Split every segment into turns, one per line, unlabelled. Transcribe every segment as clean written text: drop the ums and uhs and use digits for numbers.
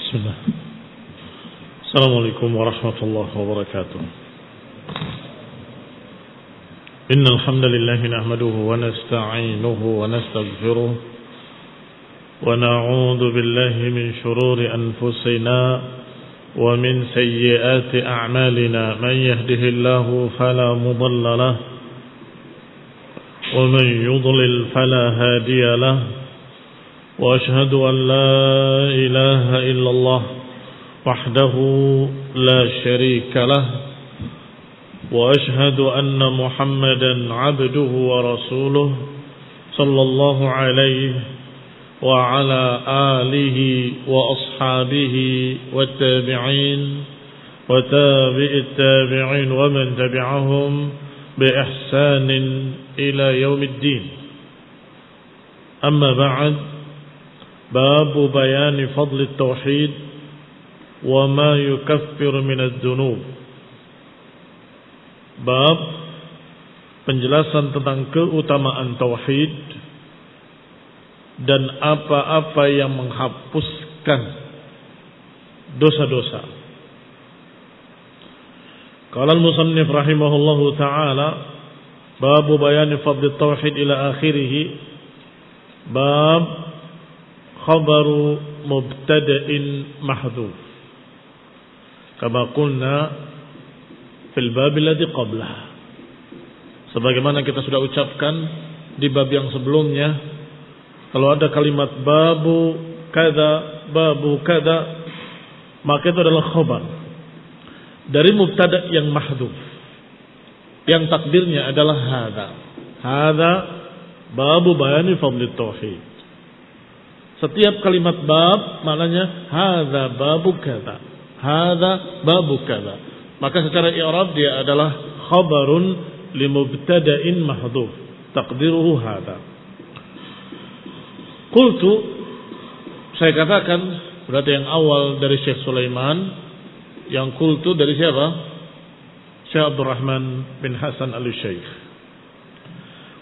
بسم الله. السلام عليكم ورحمة الله وبركاته. إن الحمد لله نحمده ونستعينه ونستغفره ونعوذ بالله من شرور أنفسنا ومن سيئات أعمالنا. من يهده الله فلا مضل له ومن يضلل فلا هادي له. وأشهد أن لا إله إلا الله وحده لا شريك له. وأشهد أن محمدا عبده ورسوله صلى الله عليه وعلى آله وأصحابه والتابعين وتابع التابعين ومن تبعهم بإحسان إلى يوم الدين. أما بعد، باب بيان فضل التوحيد وما يكفر من الذنوب. Bab penjelasan tentang keutamaan tauhid dan apa-apa yang menghapuskan dosa-dosa. Qala al-musannif rahimahullahu ta'ala, bab bayan fadl tauhid ila akhirih. Bab khabaru mubtada'in mahdhuf, kama qulna fil bab alladhi qablah. Sebagaimana kita sudah ucapkan di bab yang sebelumnya, kalau ada kalimat babu kada, maka itu adalah khabar dari mubtada' yang mahdhuf, yang takdirnya adalah hadza babu bayani fadli tauhid. Setiap kalimat bab maknanya hadza babu kada, hadza babu kada. Maka secara i'rab dia adalah khabarun li mubtada'in mahdhuf, taqdiruhu hadza. Qultu, saya katakan, berarti yang awal dari Syekh Sulaiman, yang qultu dari siapa? Syekh Abdurrahman bin Hasan al-Syekh.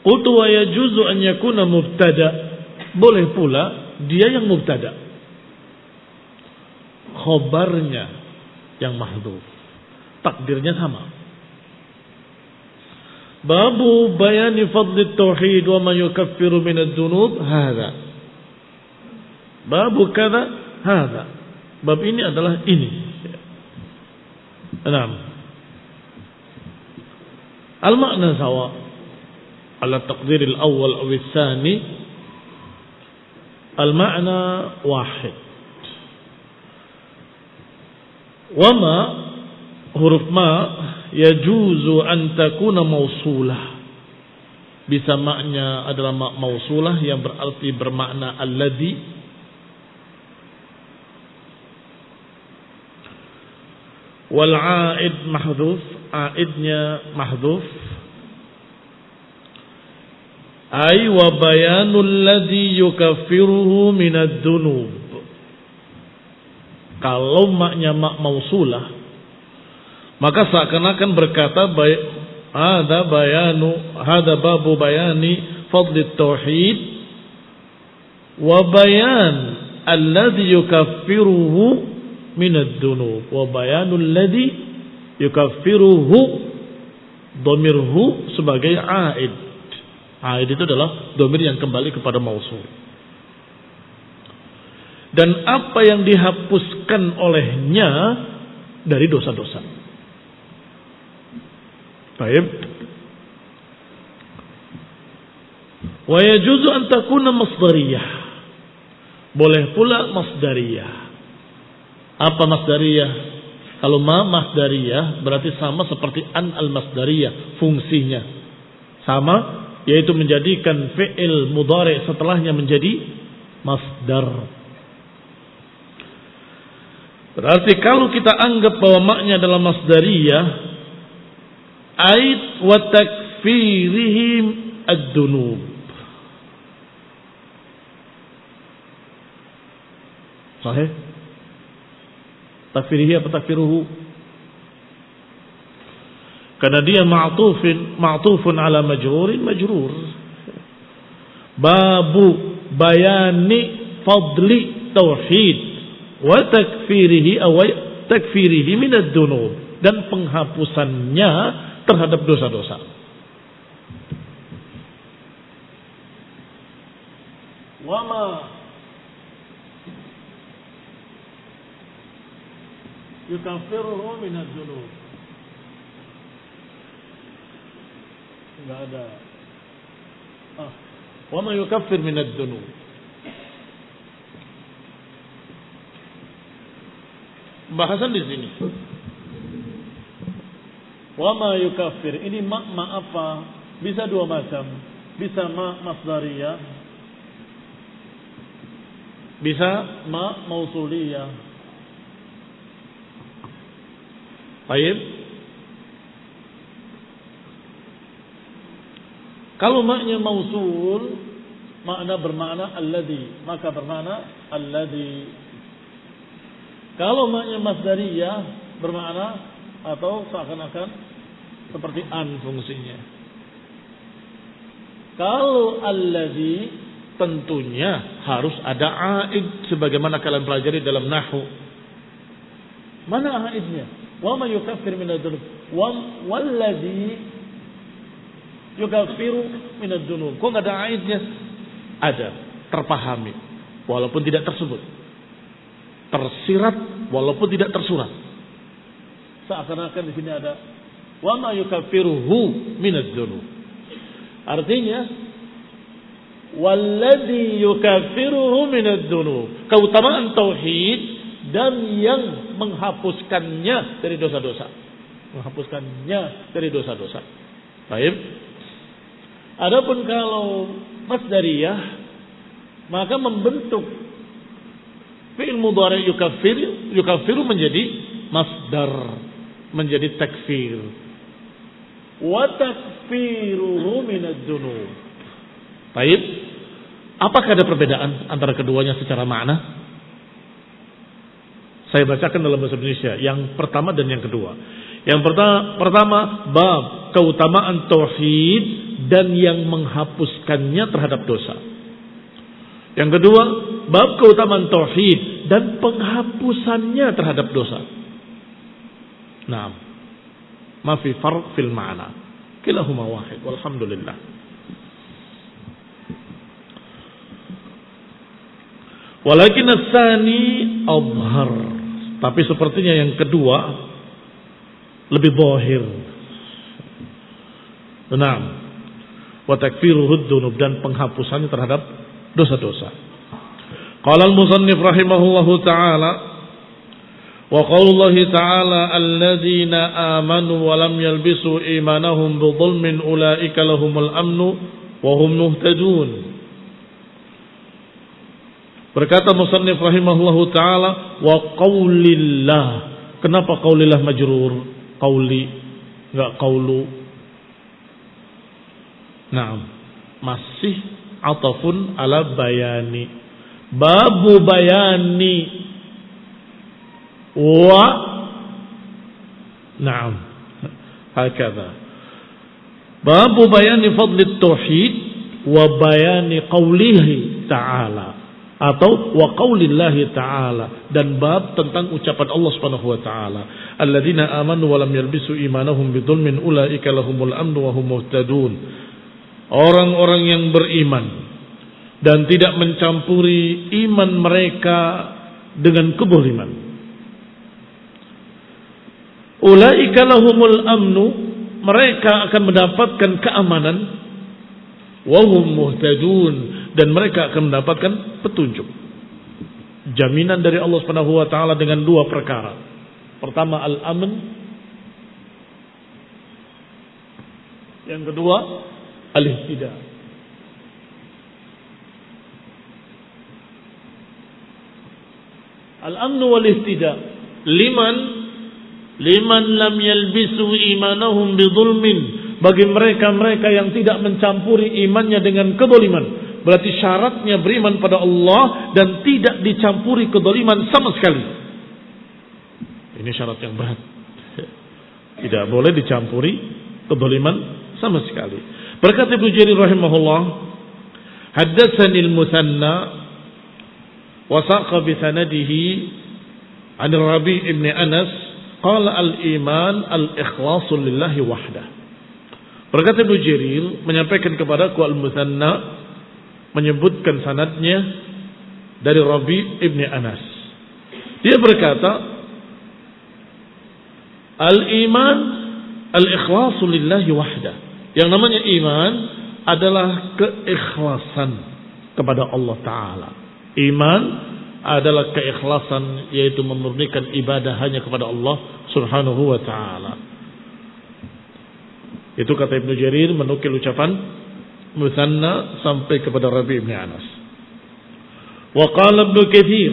Qultu wa yajuzu an yakuna mubtada', boleh pula dia yang mubtada', khabarnya yang mahdhuf, takdirnya sama. Babu bayani fadli tauhid wa ma yukaffiru min ad-dunub hadza. Babu kada hadza. Bab ini adalah ini. Naam. Al-ma'na sawa ala taqdir al-awwal aw al-thani. Al-ma'na wahid. Wa ma, huruf ma, yajuzu an takuna mausulah. Bisa makna adalah mausulah yang berarti bermakna alladhi. Wal a'id mahdhuf, a'idnya mahdhuf. Ay wa bayanul ladzi yukaffiruhu minad dunub. Kalau maknya mak mausulah, maka seakan-akan berkata hada babu bayani fadli tauhid wa bayan alladzi yukaffiruhu minad dunub. Wa bayanul ladzi yukaffiruhu, dhamirhu sebagai aid. Aid itu adalah dhamir yang kembali kepada mausul. Dan apa yang dihapuskan olehnya dari dosa-dosa. Baik. Wa yajuzu an takuna masdariyah. Boleh pula masdariyah. Apa masdariyah? Kalau ma masdariyah berarti sama seperti an al-masdariyah, fungsinya sama, yaitu menjadikan fi'il mudhari' setelahnya menjadi masdar. Berarti kalau kita anggap bahwa maknya adalah masdariyah, ait wa takfirihim ad-dunub. Sahih? Takfirihi apa takfiruhu? Karena dia ma'tufun ala majrurin majrur. Babu bayani fadli tauhid wa takfirihi minad dunub, dan penghapusannya terhadap dosa-dosa. Wa ma yukaffiruhu minad dunub. Enggak ada. Wa ma yukaffir minad dunub. Bahasan di sini. Wa ma yukaffir, ini ma apa? Bisa dua macam. Bisa ma masdariyah, bisa ma mausuliyah. Baik. Kalau maknya mausul, makna bermakna alladhi, maka bermakna alladhi. Kalau maknya masdariyah, bermakna atau seakan-akan seperti an fungsinya. Kalau alladhi, tentunya harus ada aid, sebagaimana kalian pelajari dalam nahwu. Mana aidnya? Wa ma yukaffir min ad-dunub. Walladhi yukaffiru min ad-dunub. Kok enggak ada aidnya? Ada, terpahami walaupun tidak tersebut. Tersirat walaupun tidak tersurat. Seakan-akan di sini ada wa ma yukaffiruhu min ad-dunub. Artinya walladhi yukaffiruhu min ad-dunub. Keutamaan tauhid dan yang menghapuskannya dari dosa-dosa. Menghapuskannya dari dosa-dosa. Baik. Adapun kalau masdariyah, maka membentuk fi'il mudhari' yukaffiru menjadi masdar, menjadi takfir. Wa takfiruhu minad dunub. Baik. Apakah ada perbedaan antara keduanya secara makna? Saya bacakan dalam bahasa Indonesia yang pertama dan yang kedua. Yang pertama bab keutamaan tauhid dan yang menghapuskannya terhadap dosa. Yang kedua, bab keutamaan tauhid dan penghapusannya terhadap dosa. Naam. Ma fi farq fil ma'na. Kilahuma wahid walhamdulillah. Walakin as-sani adhhar. Tapi sepertinya yang kedua lebih zahir. Naam. Wa takfiruhu dzunub, dan penghapusannya terhadap dosa-dosa. Qala al-musannif rahimahullahu taala wa qaulullahi taala alladzina amanu wa lam yalbisu imanahum bidzulmin ulaika lahumul amnu wa hum muhtadun. Berkata musannif rahimahullahu taala wa qaulillah. Kenapa qaulillah majrur? Qauli, enggak qaulu. Naam. Masih atafun ala bayani. Babu bayani wa naam. Hakadha. Babu bayani fadli tauhid wa bayani qaulihi ta'ala, atau wa qaulillahi ta'ala, dan bab tentang ucapan Allah Subhanahu wa taala, alladzina amanu wa lam yalbisu imanahum bidzulmin ulaika lahumul amnu wa hum muhtadun. Orang-orang yang beriman dan tidak mencampuri iman mereka dengan keboliman. Ulaika lahumul amnu, mereka akan mendapatkan keamanan. Wa hum muhtadun, dan mereka akan mendapatkan petunjuk. Jaminan dari Allah Subhanahu wa taala dengan dua perkara. Pertama al-amn, yang kedua al-ihtida. Al-amnu wal-ihtida liman lam yalbisu imanahum bidzulmin, bagi mereka-mereka yang tidak mencampuri imannya dengan kezaliman. Berarti syaratnya beriman pada Allah dan tidak dicampuri kezaliman sama sekali. Ini syarat yang berat. Tidak boleh dicampuri kezaliman sama sekali. Berkata Ibnu Jarir rahimahullah, haddatsani al-Musanna wa saqa bi sanadihi An Rabi' ibn Anas qala al-iman al-ikhlasu lillahi wahdah. Berkata Ibnu Jarir menyampaikan kepadaku al-Muthanna, menyebutkan sanadnya dari Rabi' ibn Anas. Dia berkata, al-iman al-ikhlasu lillahi wahdah. Yang namanya iman adalah keikhlasan kepada Allah Ta'ala. Iman adalah keikhlasan, yaitu memurnikan ibadah hanya kepada Allah Subhanahu wa Ta'ala. Itu kata Ibnu Jarir menukil ucapan Muthanna sampai kepada Rabi' ibn Anas. Wa qala Ibnu Katsir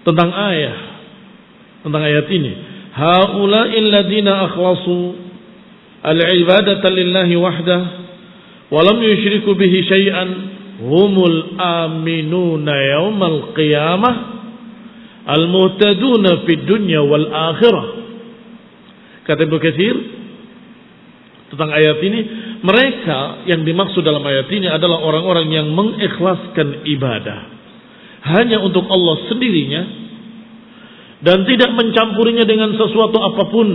tentang ayat ini, haula'il ladzina akhlasu al-ibadata lillahi wahdah wa lam yusyriku bihi syai'an humul aminuna yaumal qiyamah al-muhtaduna fid dunya wal akhirah. Kata Ibnu Katsir tentang ayat ini, mereka yang dimaksud dalam ayat ini adalah orang-orang yang mengikhlaskan ibadah hanya untuk Allah sendirinya dan tidak mencampurinya dengan sesuatu apapun.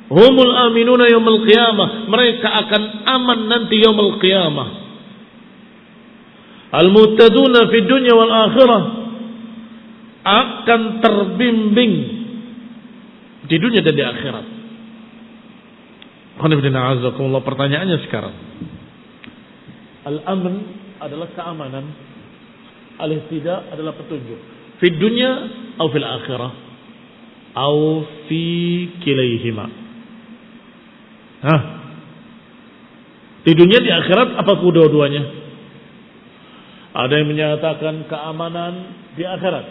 Humul aminuna yaumil qiyamah, mereka akan aman nanti yaumil qiyamah. Al-muhtaduna fid dunya wal akhirah, akan terbimbing di dunia dan di akhirat. Pertanyaannya sekarang, al-amn adalah keamanan, al-ihtida adalah petunjuk. Fid dunya atau fil akhirah atau fi kilaihima. Di dunia, di akhirat, apa kedua-duanya? Ada yang menyatakan keamanan di akhirat,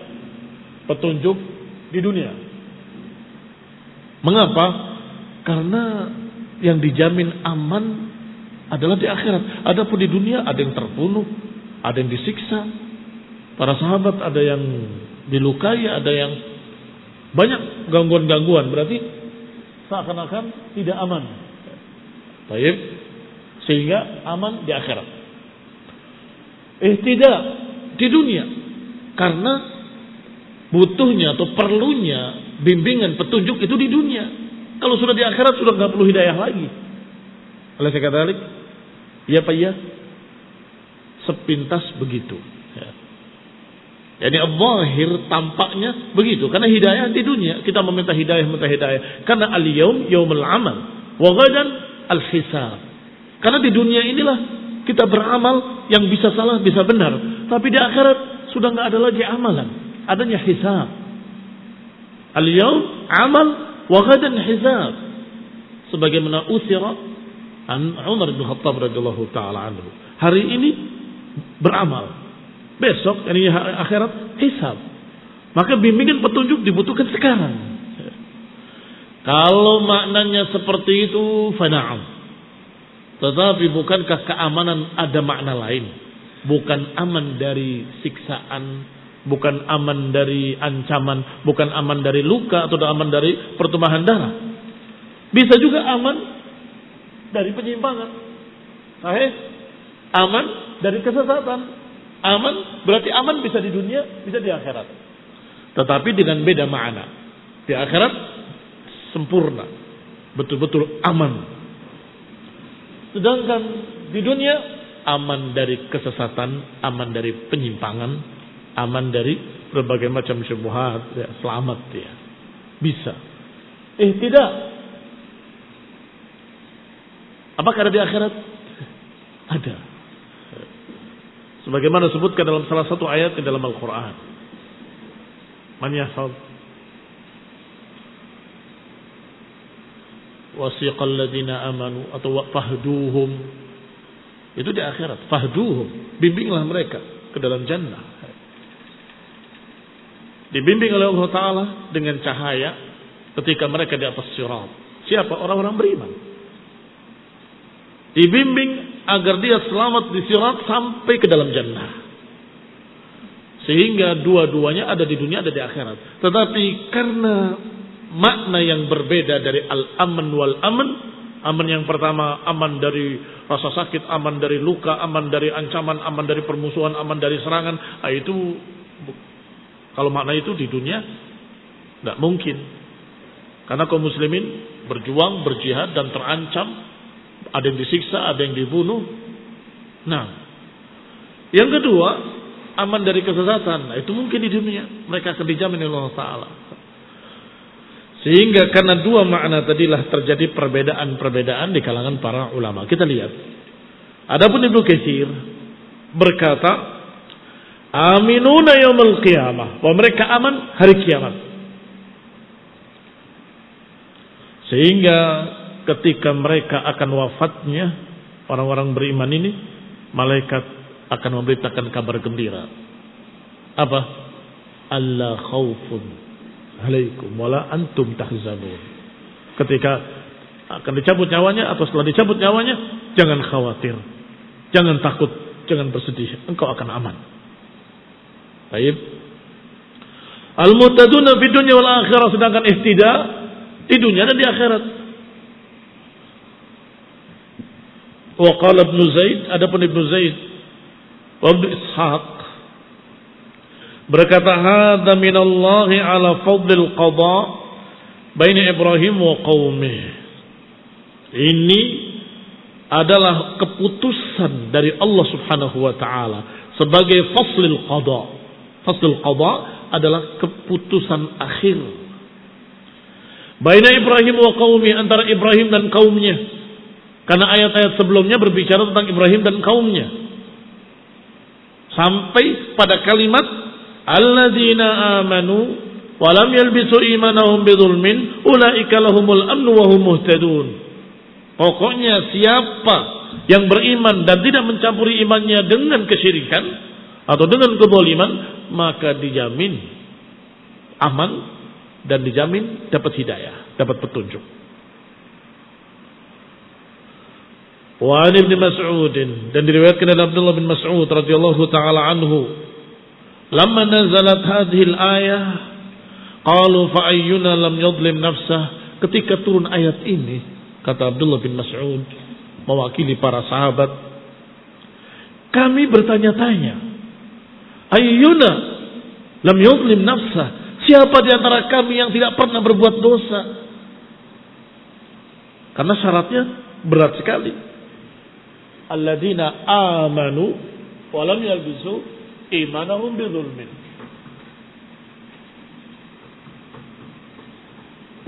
petunjuk di dunia. Mengapa? Karena yang dijamin aman adalah di akhirat. Adapun di dunia ada yang terbunuh, ada yang disiksa. Para sahabat ada yang dilukai, ada yang banyak gangguan-gangguan. Berarti seakan-akan tidak aman. Baik, sehingga aman di akhirat. Tidak di dunia, karena butuhnya atau perlunya bimbingan petunjuk itu di dunia. Kalau sudah di akhirat sudah nggak perlu hidayah lagi. Oleh saya kata, ya Pak ya, sepintas begitu. Jadi al-zahir tampaknya begitu, karena hidayah di dunia kita meminta hidayah. Karena al-yaum yaumul amal wa ghadan al-hisab. Karena di dunia inilah kita beramal, yang bisa salah bisa benar. Tapi di akhirat sudah nggak ada lagi amalan, adanya hisab. Al-yaum amal wa ghadan hisab. Sebagaimana usira an Umar bin Khattab radhiyallahu taala anhu. Hari ini beramal, besok ini akhirat hisab. Maka bimbingan petunjuk dibutuhkan sekarang. Kalau maknanya seperti itu, fana'am. Tetapi bukankah keamanan ada makna lain? Bukan aman dari siksaan, bukan aman dari ancaman, bukan aman dari luka atau aman dari pertumpahan darah. Bisa juga aman dari penyimpangan. Sahih? Aman dari kesesatan. Aman berarti aman bisa di dunia, bisa di akhirat. Tetapi dengan beda makna. Di akhirat sempurna, betul-betul aman. Sedangkan di dunia aman dari kesesatan, aman dari penyimpangan, aman dari berbagai macam syubhat, ya, selamat ya. Bisa. Tidak. Apakah ada di akhirat? Ada. Sebagaimana disebutkan dalam salah satu ayat di dalam Al-Quran. Man yahfaz wasiqal ladina amanu atau fahduhum, itu di akhirat. Fahduhum, bimbinglah mereka ke dalam jannah. Dibimbing oleh Allah Ta'ala dengan cahaya ketika mereka di atas sirat. Siapa? Orang-orang beriman. Dibimbing agar dia selamat di sirat sampai ke dalam jannah. Sehingga dua-duanya ada di dunia, ada di akhirat. Tetapi karena makna yang berbeda dari al-aman wal-aman, Aman yang pertama, aman dari rasa sakit, aman dari luka, aman dari ancaman, aman dari permusuhan, aman dari serangan. Itu kalau makna itu di dunia tidak mungkin. Karena kaum muslimin berjuang, berjihad dan terancam. Ada yang disiksa, ada yang dibunuh. Nah, yang kedua, aman dari kesesatan. Itu mungkin di dunia. Mereka akan dijamin oleh Allah Ta'ala. Sehingga karena dua makna tadilah terjadi perbedaan-perbedaan di kalangan para ulama. Kita lihat. Adapun Ibnu Katsir berkata, aminuna yaumil qiyamah. Bahwa mereka aman hari kiamat. Sehingga ketika mereka akan wafatnya, orang-orang beriman ini, malaikat akan memberitakan kabar gembira. Apa? Alla khaufun alaikum wala antum tahzanun. Ketika akan dicabut nyawanya atau setelah dicabut nyawanya, jangan khawatir, jangan takut, jangan bersedih, engkau akan aman. Baik. Al-muhtaduna fid dunya wal akhirah, sedangkan ihtida di dunia dan di akhirat. Wa qala Ibnu Zaid, adapun Ibnu Zaid wa Ibnu Ishaq berkata, hadza minallahi ala fadlil qada baina Ibrahim wa qaumih. Ini adalah keputusan dari Allah Subhanahu wa taala sebagai faslil qada. Faslil qada adalah keputusan akhir baina Ibrahim wa qaumih, antara Ibrahim dan kaumnya. Karena ayat-ayat sebelumnya berbicara tentang Ibrahim dan kaumnya. Sampai pada kalimat alladzina amanu wa lam yalbisu imanahum bidzulmin ulaika lahumul amnu wa hum muhtadun. Pokoknya siapa yang beriman dan tidak mencampuri imannya dengan kesyirikan atau dengan kezaliman, maka dijamin aman dan dijamin dapat hidayah, dapat petunjuk. Wa an Ibnu Mas'ud, dan diriwayatkan dari Abdullah bin Mas'ud radhiyallahu taala anhu, lamma nazalat hadhihi al-ayah qalu fa ayyuna lam yadhlim nafsah. Ketika turun ayat ini, kata Abdullah bin Mas'ud mewakili para sahabat, kami bertanya-tanya, ayyuna lam yadhlim nafsah, siapa di antara kami yang tidak pernah berbuat dosa? Karena syaratnya berat sekali. Alladzina amanu wa lam yalbisu imanahum bidzulmin.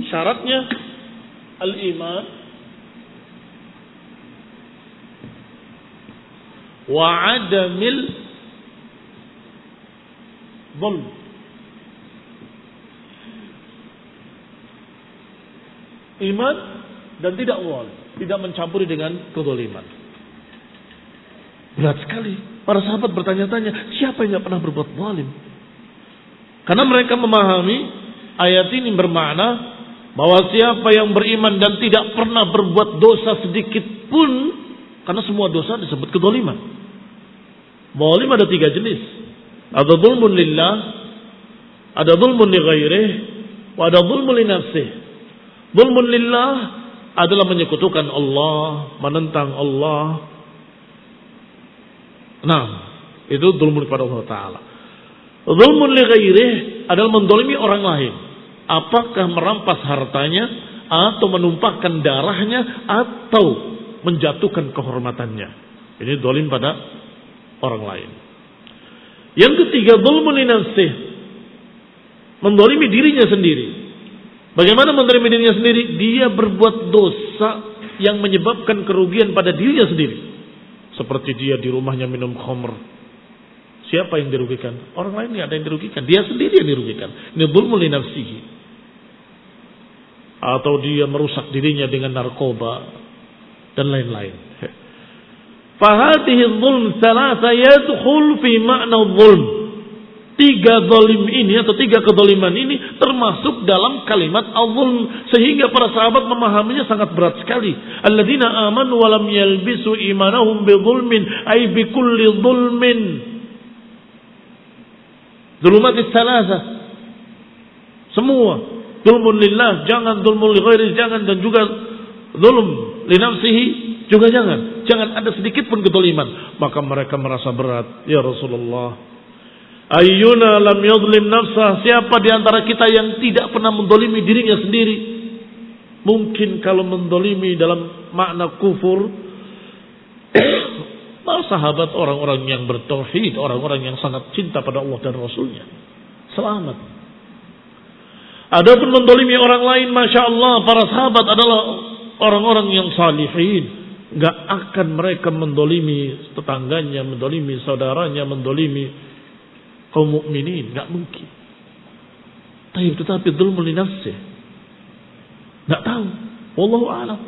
Syaratnya al-iman wa adamil dzulm. Iman dan tidak zalim, tidak mencampuri dengan kezaliman. Berat sekali. Para sahabat bertanya-tanya, siapa yang tidak pernah berbuat zalim? Karena mereka memahami ayat ini bermakna bahwa siapa yang beriman dan tidak pernah berbuat dosa sedikit pun, karena semua dosa disebut kezaliman. Zalim ada 3 jenis. Ada zulmun lillah, ada zulmun li ghairih, ada zulmun li nafsih. Zulmun lillah adalah menyekutukan Allah, menentang Allah. Nah, itu zulmun kepada Allah Ta'ala. Zulmun li ghairih adalah mendolimi orang lain. Apakah merampas hartanya, atau menumpahkan darahnya, atau menjatuhkan kehormatannya. Ini zalim pada orang lain. Yang ketiga, zulmun li nafsih, mendolimi dirinya sendiri. Bagaimana mendolimi dirinya sendiri? Dia berbuat dosa yang menyebabkan kerugian pada dirinya sendiri. Seperti dia di rumahnya minum khamr. Siapa yang dirugikan? Orang lain tidak ada yang dirugikan. Dia sendiri yang dirugikan. Ini zulmun li nafsihi. Atau dia merusak dirinya dengan narkoba dan lain-lain. Fahatihi zulm thalatha yadkhul fi ma'na zulm. 3 zalim ini atau 3 kezaliman ini termasuk dalam kalimat al-zulm, sehingga para sahabat memahaminya sangat berat sekali. Alladzina amanu wa lam yalbisu imanahum bidzulmin ay bikulli dzulmin. Dzulumatis tsalatsa. Semua. Dzulmun lillah, jangan, dzulmun li ghairi jangan, dan juga zulm li nafsihi juga jangan. Jangan ada sedikit pun kezaliman. Maka mereka merasa berat. Ya Rasulullah, ayyuna lam yadhlim nafsah, siapa di antara kita yang tidak pernah mendolimi dirinya sendiri? Mungkin kalau mendolimi dalam makna kufur, para sahabat orang-orang yang bertauhid, orang-orang yang sangat cinta pada Allah dan Rasulnya, selamat. Adapun mendolimi orang lain, Masya Allah, para sahabat adalah orang-orang yang salihin. Gak akan mereka mendolimi tetangganya, mendolimi saudaranya, mendolimi kaum mukminin, gak mungkin. Tetapi dzulmul li nafsih, gak tahu. Wallahu a'lam.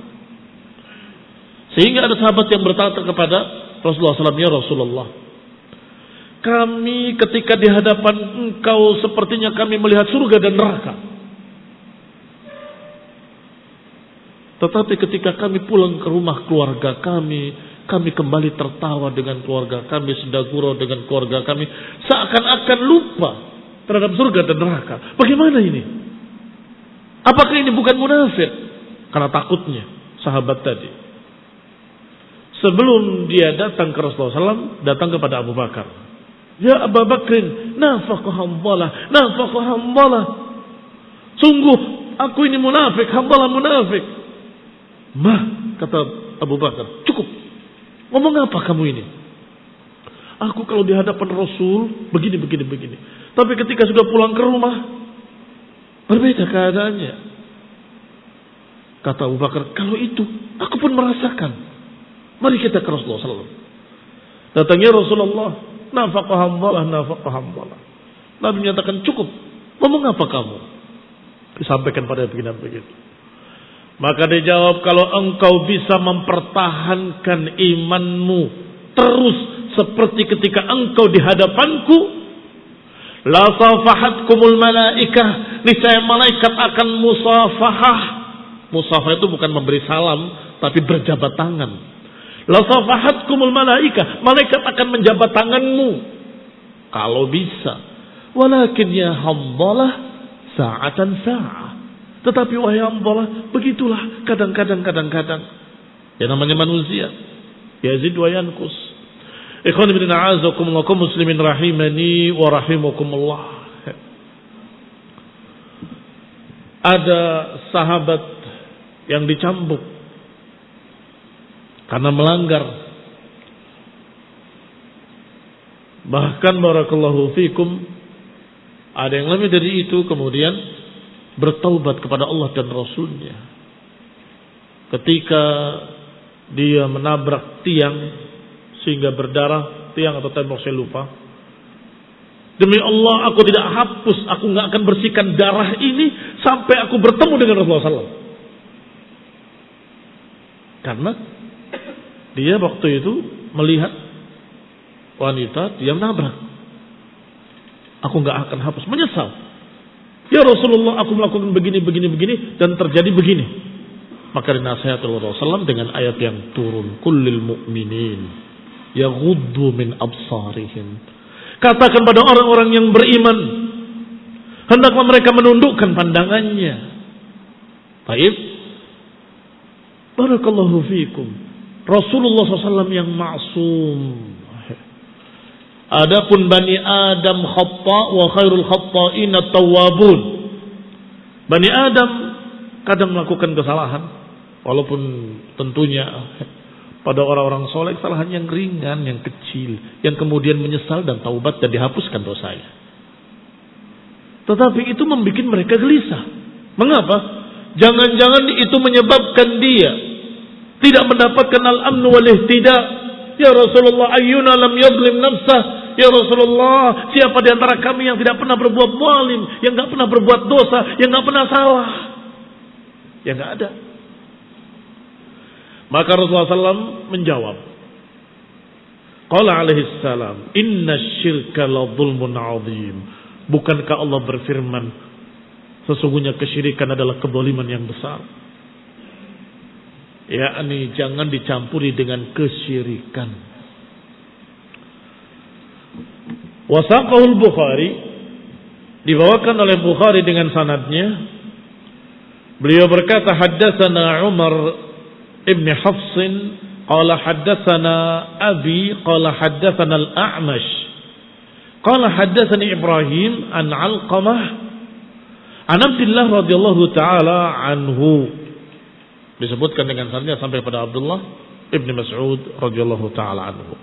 Sehingga ada sahabat yang berkata kepada Rasulullah SAW, ya Rasulullah, kami ketika di hadapan engkau sepertinya kami melihat surga dan neraka. Tetapi ketika kami pulang ke rumah keluarga kami kembali tertawa dengan keluarga kami, sedaguro dengan keluarga kami, seakan-akan lupa terhadap surga dan neraka. Bagaimana ini? Apakah ini bukan munafik? Karena takutnya sahabat tadi, sebelum dia datang ke Rasulullah SAW, datang kepada Abu Bakar. Ya Abu Bakrin, nafaqah hambalah, nafaqah hambalah. Sungguh aku ini munafik, hambalah munafik. Kata Abu Bakar, cukup. Ngomong apa kamu ini? Aku kalau di hadapan Rasul begini. Tapi ketika sudah pulang ke rumah, berbeda keadaannya. Kata Abu Bakar, kalau itu aku pun merasakan. Mari kita ke Rasulullah SAW. Datangnya Rasulullah, nafaqah hambalah, nafaqah hambalah. Nabi menyatakan, cukup. Ngomong apa kamu? Disampaikan pada begitu. Maka dia jawab, kalau engkau bisa mempertahankan imanmu terus seperti ketika engkau di hadapanku, la safahatkumul malaikah, niscaya malaikat akan musafahah. Musafahah itu bukan memberi salam, tapi berjabat tangan. La safahatkumul malaikah, malaikat akan menjabat tanganmu kalau bisa. Walakin ya hamdalah sa'atan sa'ah. Tetapi wahai hamdalah, begitulah kadang-kadang. Ya namanya manusia. Yazid wa yankus. Ikhwan ibn a'azakumullah, kaum muslimin rahimani wa rahimakumullah. Ada sahabat yang dicambuk karena melanggar. Bahkan barakallahu fikum, ada yang lebih dari itu kemudian bertaubat kepada Allah dan Rasulnya. Ketika dia menabrak tiang sehingga berdarah, tiang atau tembok saya lupa. Demi Allah aku tidak hapus, aku nggak akan bersihkan darah ini sampai aku bertemu dengan Rasulullah SAW. Karena dia waktu itu melihat wanita dia menabrak. Aku nggak akan hapus, menyesal. Ya Rasulullah, aku melakukan begini dan terjadi begini. Maka dinasihati Rasulullah SAW dengan ayat yang turun, kullil mu'minin yaghuddu min absarihim. Katakan pada orang-orang yang beriman, hendaklah mereka menundukkan pandangannya. Baik. Barakallahu fiikum. Rasulullah SAW yang maksum. Adapun Bani Adam khata wa khairul khata'in at-tawwabun. Bani Adam kadang melakukan kesalahan, walaupun tentunya pada orang-orang soleh kesalahan yang ringan, yang kecil, yang kemudian menyesal dan taubat dan dihapuskan dosanya. Tetapi itu membuat mereka gelisah. Mengapa? Jangan-jangan itu menyebabkan dia tidak mendapatkan al-amn wal ihtida. Ya Rasulullah, ayyuna lam yadhlim nafsah. Ya Rasulullah, siapa di antara kami yang tidak pernah berbuat zalim, yang tidak pernah berbuat dosa, yang tidak pernah salah? Ya tidak ada. Maka Rasulullah SAW menjawab, Qala alaihi salam, inna syirka la dhulmun azim. Bukankah Allah berfirman, sesungguhnya kesyirikan adalah kezaliman yang besar. Yakni jangan dicampuri dengan kesyirikan. Wasaqahul Bukhari, dibawakan oleh Bukhari dengan sanadnya. Beliau berkata, haddatsana Umar ibn Hafs qala haddatsana abi qala haddatsana al-A'mash qala haddatsani Ibrahim an Alqamah an Abdullah radhiyallahu taala anhu. Disebutkan dengan sanadnya sampai pada Abdullah ibn Mas'ud radhiyallahu taala anhu.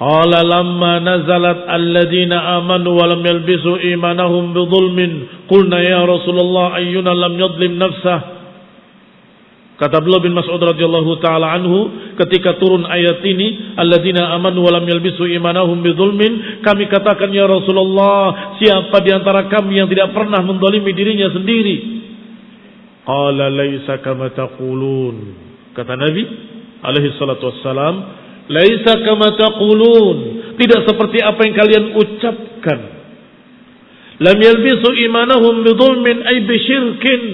Qala lamma nazalat alladhina amanu wa lam yalbisu imanahum bidzulmin qulna ya Rasulullah ayyuna lam yadhlim nafsah. Kata Abdullah bin Mas'ud radhiyallahu taala anhu ketika turun ayat ini alladzina amanu wa lam yalbisu imanahum bidzulmin, kami katakan ya Rasulullah, siapa di antara kami yang tidak pernah menzalimi dirinya sendiri? Qala laisa kama taqulun. Kata Nabi alaihi salatu wassalam, laisa kama taqulun, tidak seperti apa yang kalian ucapkan. Lam yalbisu imanahum bidzulmin ay bisyirkin.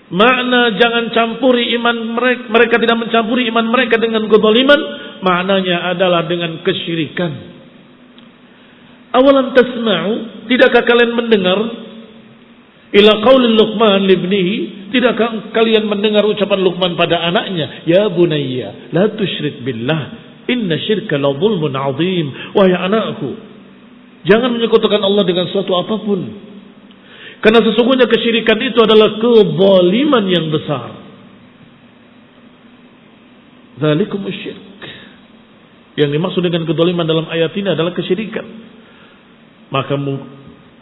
Makna jangan campuri iman mereka, mereka tidak mencampuri iman mereka dengan kezaliman, maknanya adalah dengan kesyirikan. Awalam tasma'u, tidakkah kalian mendengar ila qaulil Luqman libnihi, tidakkah kalian mendengar ucapan Luqman pada anaknya, ya bunayya la tusyrik billah inna syirka la zulmun azim. Wahai anakku, jangan menyekutukan Allah dengan suatu apapun, karena sesungguhnya kesyirikan itu adalah kezaliman yang besar. Dzalikum syirk. Yang dimaksud dengan kezaliman dalam ayat ini adalah kesyirikan. Maka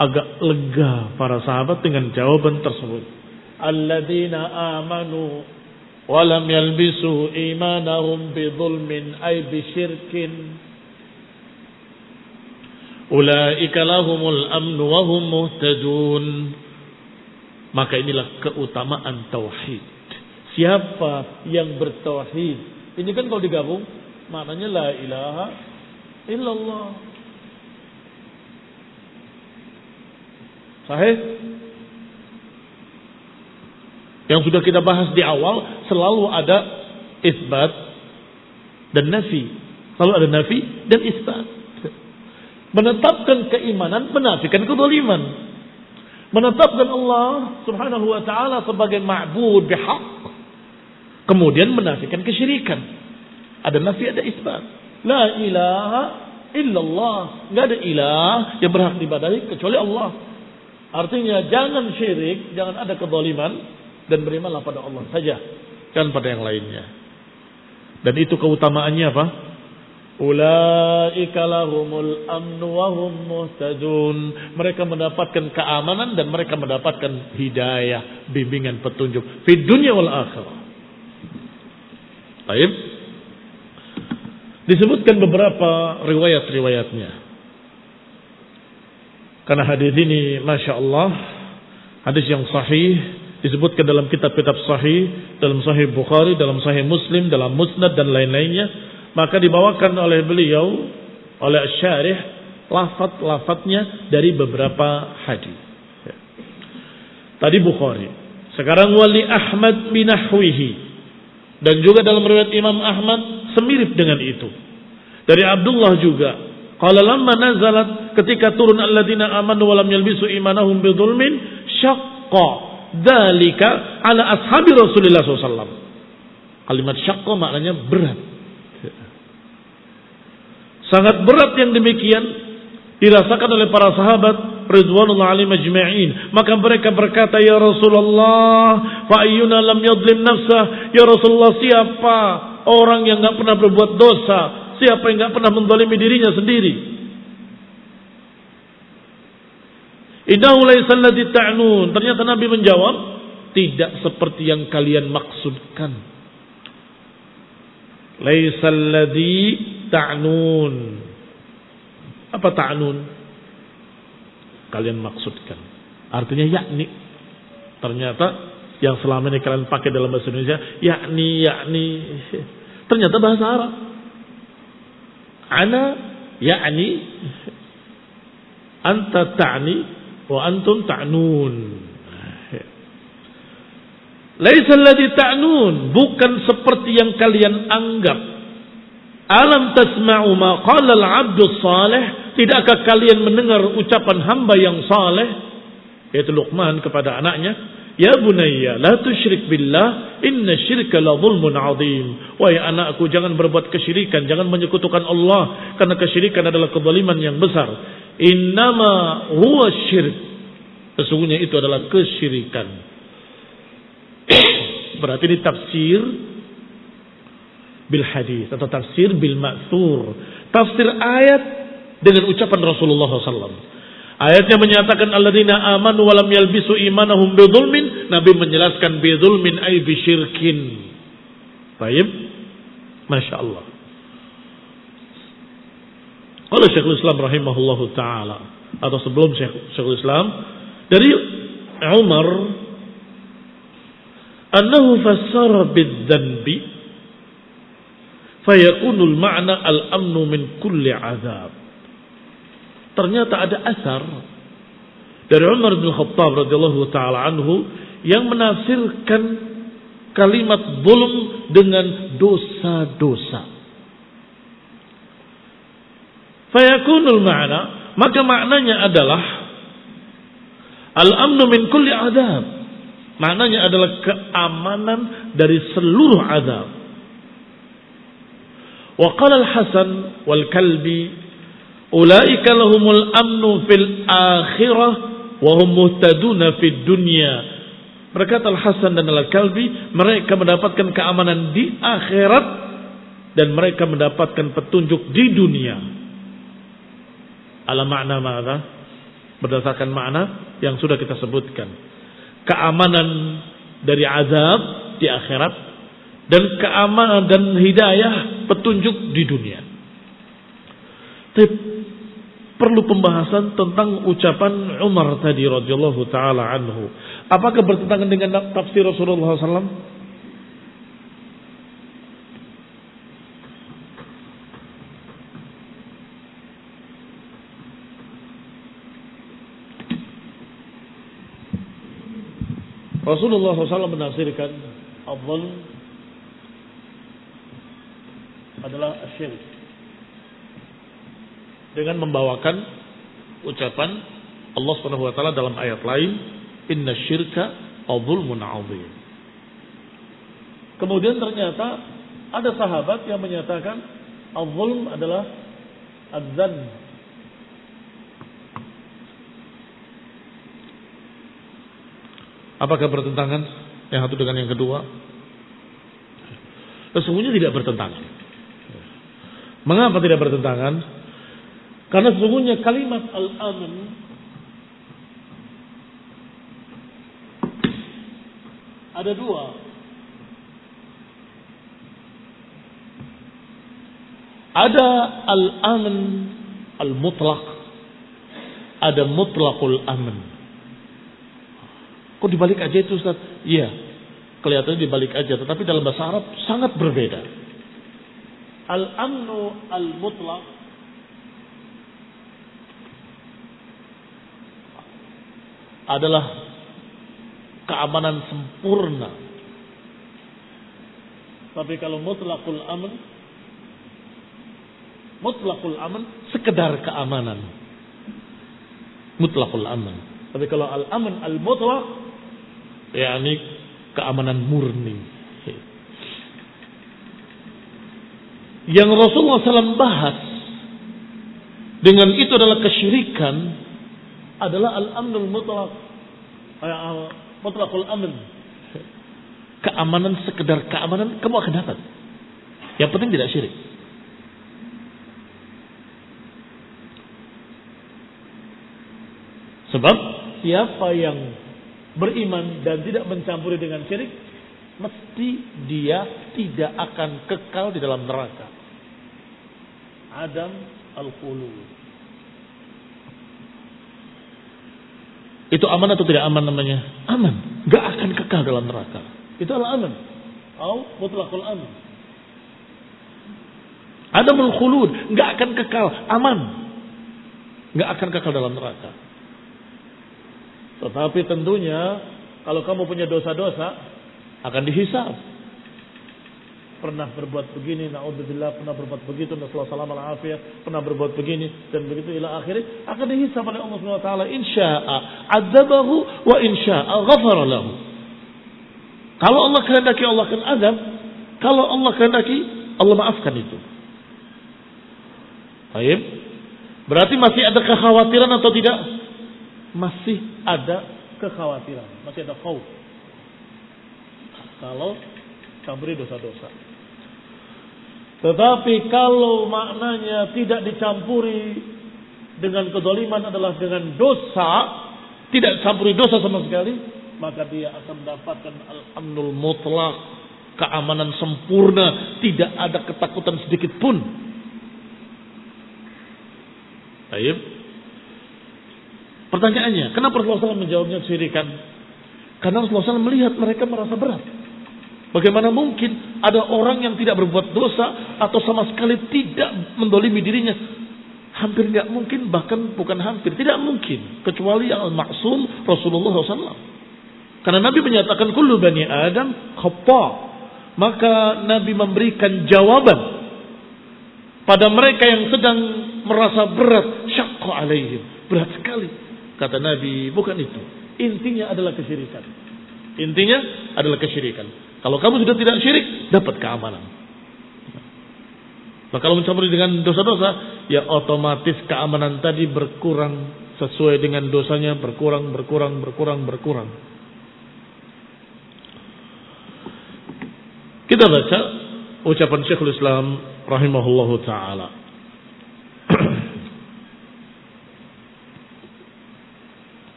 agak lega para sahabat dengan jawaban tersebut. Alladzina amanu wa lam yalbisu imanahum bidzulmin ay bisyirkin ulaika lahumul amnu wa hum muhtadun. Maka inilah keutamaan tauhid. Siapa yang bertauhid, ini kan kalau digabung maknanya la ilaha illallah. Sahih? Yang sudah kita bahas di awal, selalu ada isbat dan nafi. Selalu ada nafi dan isbat. Menetapkan keimanan, menafikan kezaliman. Menetapkan Allah subhanahu wa ta'ala sebagai ma'bud bihaq, kemudian menafikan kesyirikan. Ada nafi, ada isbat. La ilaha illallah, enggak ada ilah yang berhak diibadahi kecuali Allah. Artinya jangan syirik, jangan ada kezaliman, dan berimanlah pada Allah saja, jangan pada yang lainnya. Dan itu keutamaannya apa? Ulaika lahumul amnu wa hum muhtadun. Mereka mendapatkan keamanan dan mereka mendapatkan hidayah, bimbingan, petunjuk di dunia wal akhirah. Baik. Disebutkan beberapa riwayat-riwayatnya. Karena hadis ini Masya Allah, hadis yang sahih, disebutkan dalam kitab-kitab sahih, dalam Sahih Bukhari, dalam Sahih Muslim, dalam Musnad dan lain-lainnya. Maka dibawakan oleh beliau, oleh Syarih, lafaz-lafaznya dari beberapa hadis. Tadi Bukhari. Sekarang wali Ahmad binahwihi. Dan juga dalam riwayat Imam Ahmad semirip dengan itu. Dari Abdullah juga. Qala lamma nazalat, ketika turun alladzina amanu wa lam yalbisu imanahum bidzulmin, syaqqa dzalika ala ashabi Rasulillah SAW. Kalimat syaqqa maknanya berat. Sangat berat yang demikian dirasakan oleh para sahabat ridwanullah alaihim ajma'in. Maka mereka berkata, ya Rasulullah, fa ayyuna lam yadhlim nafsah. Ya Rasulullah, siapa orang yang enggak pernah berbuat dosa? Siapa yang enggak pernah menzalimi dirinya sendiri? Innahu laysal ladzi ta'nun. Ternyata Nabi menjawab, tidak seperti yang kalian maksudkan. Laysal ladzi ta'nun. Apa ta'nun? Kalian maksudkan. Artinya yakni. Ternyata yang selama ini kalian pakai dalam bahasa Indonesia, yakni. Ternyata bahasa Arab. Ana yakni, anta ta'ni, wa antum ta'nun. Laisa alladhi ta'nun, bukan seperti yang kalian anggap. Alam tasma'u ma qala al-'abdu salih, tidakkah kalian mendengar ucapan hamba yang saleh, yaitu Luqman kepada anaknya, Ya bunayya la tusyrik billah inna syirka la zulmun azim. Wahai anakku, jangan berbuat kesyirikan, jangan menyekutukan Allah, karena kesyirikan adalah kezaliman yang besar. Innama huwa syirk. Sesungguhnya itu adalah kesyirikan. Berarti ini tafsir bil hadis atau tafsir bil ma'thur. Tafsir ayat dengan ucapan Rasulullah SAW. Ayatnya menyatakan alladzina amanu wa lam yalbisu imanahum bidzulmin. Nabi menjelaskan bidzulmin ay bisyirkin. Baik. Masya Allah. Kalau Syekhul Islam rahimahullahu ta'ala, atau sebelum Syekhul Islam, dari Umar, annahu fassara bidzanbi fayakunul ma'na al-amnu min kulli azab. Ternyata ada asar dari Umar bin Khattab radhiyallahu ta'ala anhu yang menafsirkan kalimat zulm dengan dosa-dosa. Fayakunul ma'na, maka maknanya adalah al-amnu min kulli azab. Maknanya adalah keamanan dari seluruh azab. Wa qala al-Hasan wal Kalbi ulaika lahumul amnu fil akhirah wa hum muhtaduna fid dunya. Berkata Al-Hasan dan Al-Kalbi, mereka mendapatkan keamanan di akhirat dan mereka mendapatkan petunjuk di dunia. Ala makna mana? Berdasarkan makna yang sudah kita sebutkan. Keamanan dari azab di akhirat dan keamanan dan hidayah petunjuk di dunia. Perlu pembahasan tentang ucapan Umar tadi radhiyallahu taala anhu. Apakah bertentangan dengan tafsir Rasulullah SAW? Rasulullah SAW menafsirkan al-zulm adalah syirik dengan membawakan ucapan Allah Subhanahu wa taala dalam ayat lain, inna syirka adzulmun adzim. Kemudian ternyata ada sahabat yang menyatakan adzulm adalah adzan. Apakah bertentangan yang satu dengan yang kedua? Sesungguhnya tidak bertentangan. Mengapa tidak bertentangan? Karena sesungguhnya kalimat al-aman ada dua. Ada al-aman al-mutlaq, ada mutlaqul aman. Kok dibalik aja itu Ustaz? Iya, kelihatannya dibalik aja, tetapi dalam bahasa Arab sangat berbeda. Al-amnu al-mutlaq adalah keamanan sempurna. Tapi kalau mutlaqul aman sekedar keamanan. Mutlaqul aman. Tapi kalau al-aman al-mutlaq yakni keamanan murni. Yang Rasulullah SAW bahas dengan itu adalah kesyirikan, adalah al-amnul mutlaq, mutlaqul aman. Keamanan sekedar keamanan kamu akan dapat. Yang penting tidak syirik. Sebab siapa yang beriman dan tidak mencampuri dengan syirik, mesti dia tidak akan kekal di dalam neraka. Adam al-khulud. Itu aman atau tidak aman namanya? Aman. Gak akan kekal dalam neraka. Itu adalah aman. Atau mutlaqul aman. Adamul khulud. Gak akan kekal. Aman. Gak akan kekal dalam neraka. Tetapi tentunya kalau kamu punya dosa-dosa akan dihisab. Pernah berbuat begini, na'udzubillah, pernah berbuat begitu, nasallallahu alaihi pernah berbuat begini dan begitu ila akhirnya akan dihisab oleh Allah Subhanahu wa taala. Insya'a adzabahu wa insya'a ghafara lahu. Kalau Allah kehendaki Allah akan azab, kalau Allah kehendaki Allah maafkan itu. Baik. Berarti masih ada kekhawatiran atau tidak? Masih ada kekhawatiran, masih ada khauf. Kalau campuri dosa-dosa. Tetapi kalau maknanya tidak dicampuri dengan kezaliman adalah dengan dosa, tidak campuri dosa sama sekali, maka dia akan mendapatkan al-amnul mutlaq, keamanan sempurna, tidak ada ketakutan sedikit pun. Baik. Pertanyaannya, kenapa Rasulullah SAW menjawabnya kesyirikan? Karena Rasulullah SAW melihat mereka merasa berat. Bagaimana mungkin ada orang yang tidak berbuat dosa atau sama sekali tidak mendolimi dirinya? Hampir tidak mungkin, bahkan bukan hampir, tidak mungkin. Kecuali yang al-maksum Rasulullah SAW. Karena Nabi menyatakan kullu bani Adam khata'. Maka Nabi memberikan jawaban pada mereka yang sedang merasa berat, syaqqa alaihim, berat sekali. Kata Nabi, bukan itu. Intinya adalah kesyirikan. Intinya adalah kesyirikan. Kalau kamu sudah tidak syirik, dapat keamanan. Nah, kalau mencampuri dengan dosa-dosa, ya otomatis keamanan tadi berkurang sesuai dengan dosanya, berkurang. Kita baca ucapan Syekhul Islam rahimahullahu taala.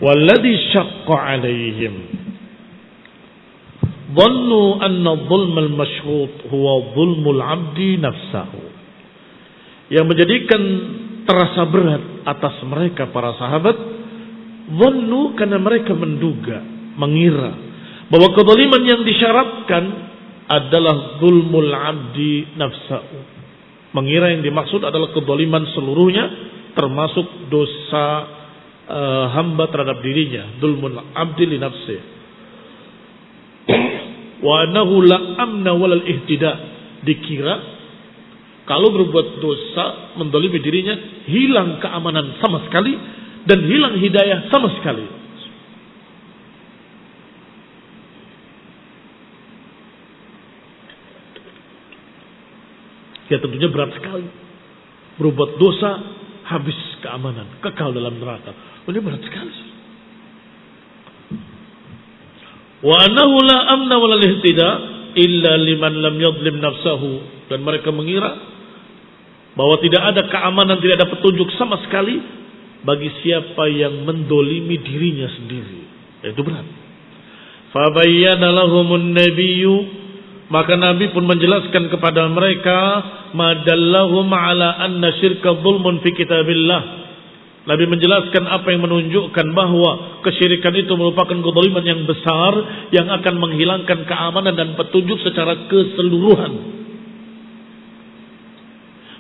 Walladhi syaqqa 'alaihim dhannu anna dhulmal mashrut huwa dhulmul 'abdi nafsahu. Yang menjadikan terasa berat atas mereka para sahabat, dhannu, karena mereka menduga, mengira bahwa kezaliman yang disyaratkan adalah zulmul 'abdi nafsahu. Mengira yang dimaksud adalah kezaliman seluruhnya, termasuk dosa hamba terhadap dirinya, zulmul 'abdi li nafsihi. Wa annahu la amna walal ihtida. Dikira kalau berbuat dosa, mendolimi dirinya, hilang keamanan sama sekali dan hilang hidayah sama sekali. Ya tentunya berat sekali. Berbuat dosa, habis keamanan, kekal dalam neraka. Ini berat sekali. Wa annahu la amna wa la ihtida illa liman lam yadhlim nafsahu. Dan mereka mengira bahwa tidak ada keamanan, tidak ada petunjuk sama sekali bagi siapa yang mendolimi dirinya sendiri. Itu berat. Fa bayyana lahumun nabiyyu, maka Nabi pun menjelaskan kepada mereka madallahum ala anna syirka dzulmun fi kitabillah. Nabi menjelaskan apa yang menunjukkan bahwa kesyirikan itu merupakan kezaliman yang besar yang akan menghilangkan keamanan dan petunjuk secara keseluruhan.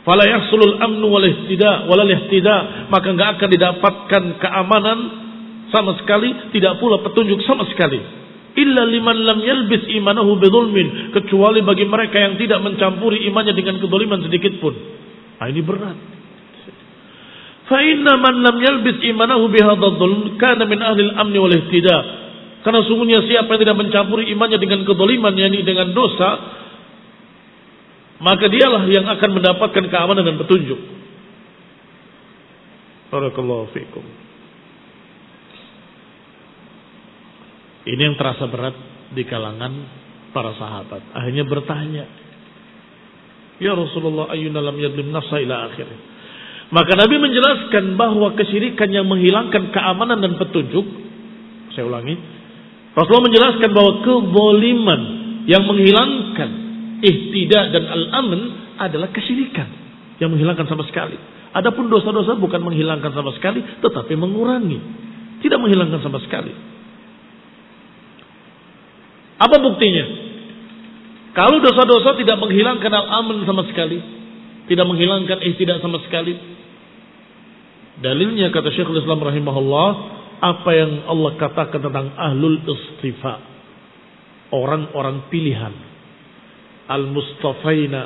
Fala yahsulul amnu wal ihtida, maka enggak akan didapatkan keamanan sama sekali, tidak pula petunjuk sama sekali. Illa liman lam yalbis imanahu bidzulmin, kecuali bagi mereka yang tidak mencampuri imannya dengan kezaliman sedikit pun. Nah, ini berat. Fa inna man lam yalbis imanahu bihadzal dzulm kana min ahli al-amn wal ihtida. Karena sungguhnya siapa yang tidak mencampuri imannya dengan kezaliman, yakni dengan dosa, maka dialah yang akan mendapatkan keamanan dan petunjuk. Barakallahu fikum. Ini yang terasa berat di kalangan para sahabat. Akhirnya bertanya, ya Rasulullah, ayyuna lam yadlim nafsa ila akhirih. Maka Nabi menjelaskan bahwa kesyirikan yang menghilangkan keamanan dan petunjuk, saya ulangi, Rasulullah menjelaskan bahwa kezaliman yang menghilangkan ihtida dan al-amn adalah kesyirikan yang menghilangkan sama sekali. Adapun dosa-dosa bukan menghilangkan sama sekali, tetapi mengurangi, tidak menghilangkan sama sekali. Apa buktinya? Kalau dosa-dosa tidak menghilangkan al-amn sama sekali, tidak menghilangkan ihtidak sama sekali, dalilnya kata Syekhul Islam rahimahullah, apa yang Allah katakan tentang ahlul istifa, orang-orang pilihan, al-mustafaina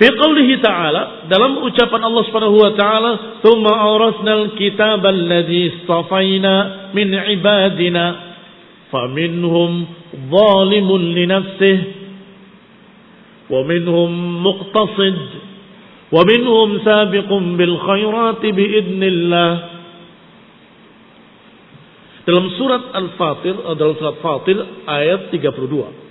Fi qoulihi ta'ala, dalam ucapan Allah Subhanahu wa ta'ala, "Tsumma awrasnal kitaba alladzi istafaina min ibadina, faminhum zalimun li nafsihi, wa minhum muqtasid, wa minhum sabiqun bil khairati bi idznillah." Dalam surat Al-Fatir, dalam surat Fatir ayat 32.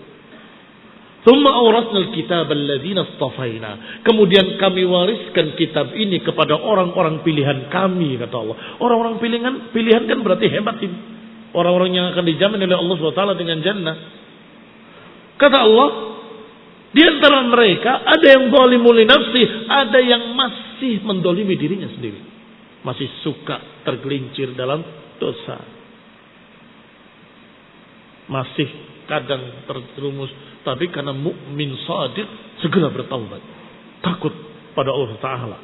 Tsumma awrasnal kitaba alladzina istafaina. Kemudian kami wariskan kitab ini kepada orang-orang pilihan kami, kata Allah. Orang-orang pilihan kan berarti hebat ini. Orang-orang yang akan dijamin oleh Allah SWT dengan jannah. Kata Allah, di antara mereka ada yang zalimul li nafsi, ada yang masih mendolimi dirinya sendiri. Masih suka tergelincir dalam dosa. Masih kadang terjerumus, tapi karena mukmin shadiq segera bertaubat, takut pada Allah Taala,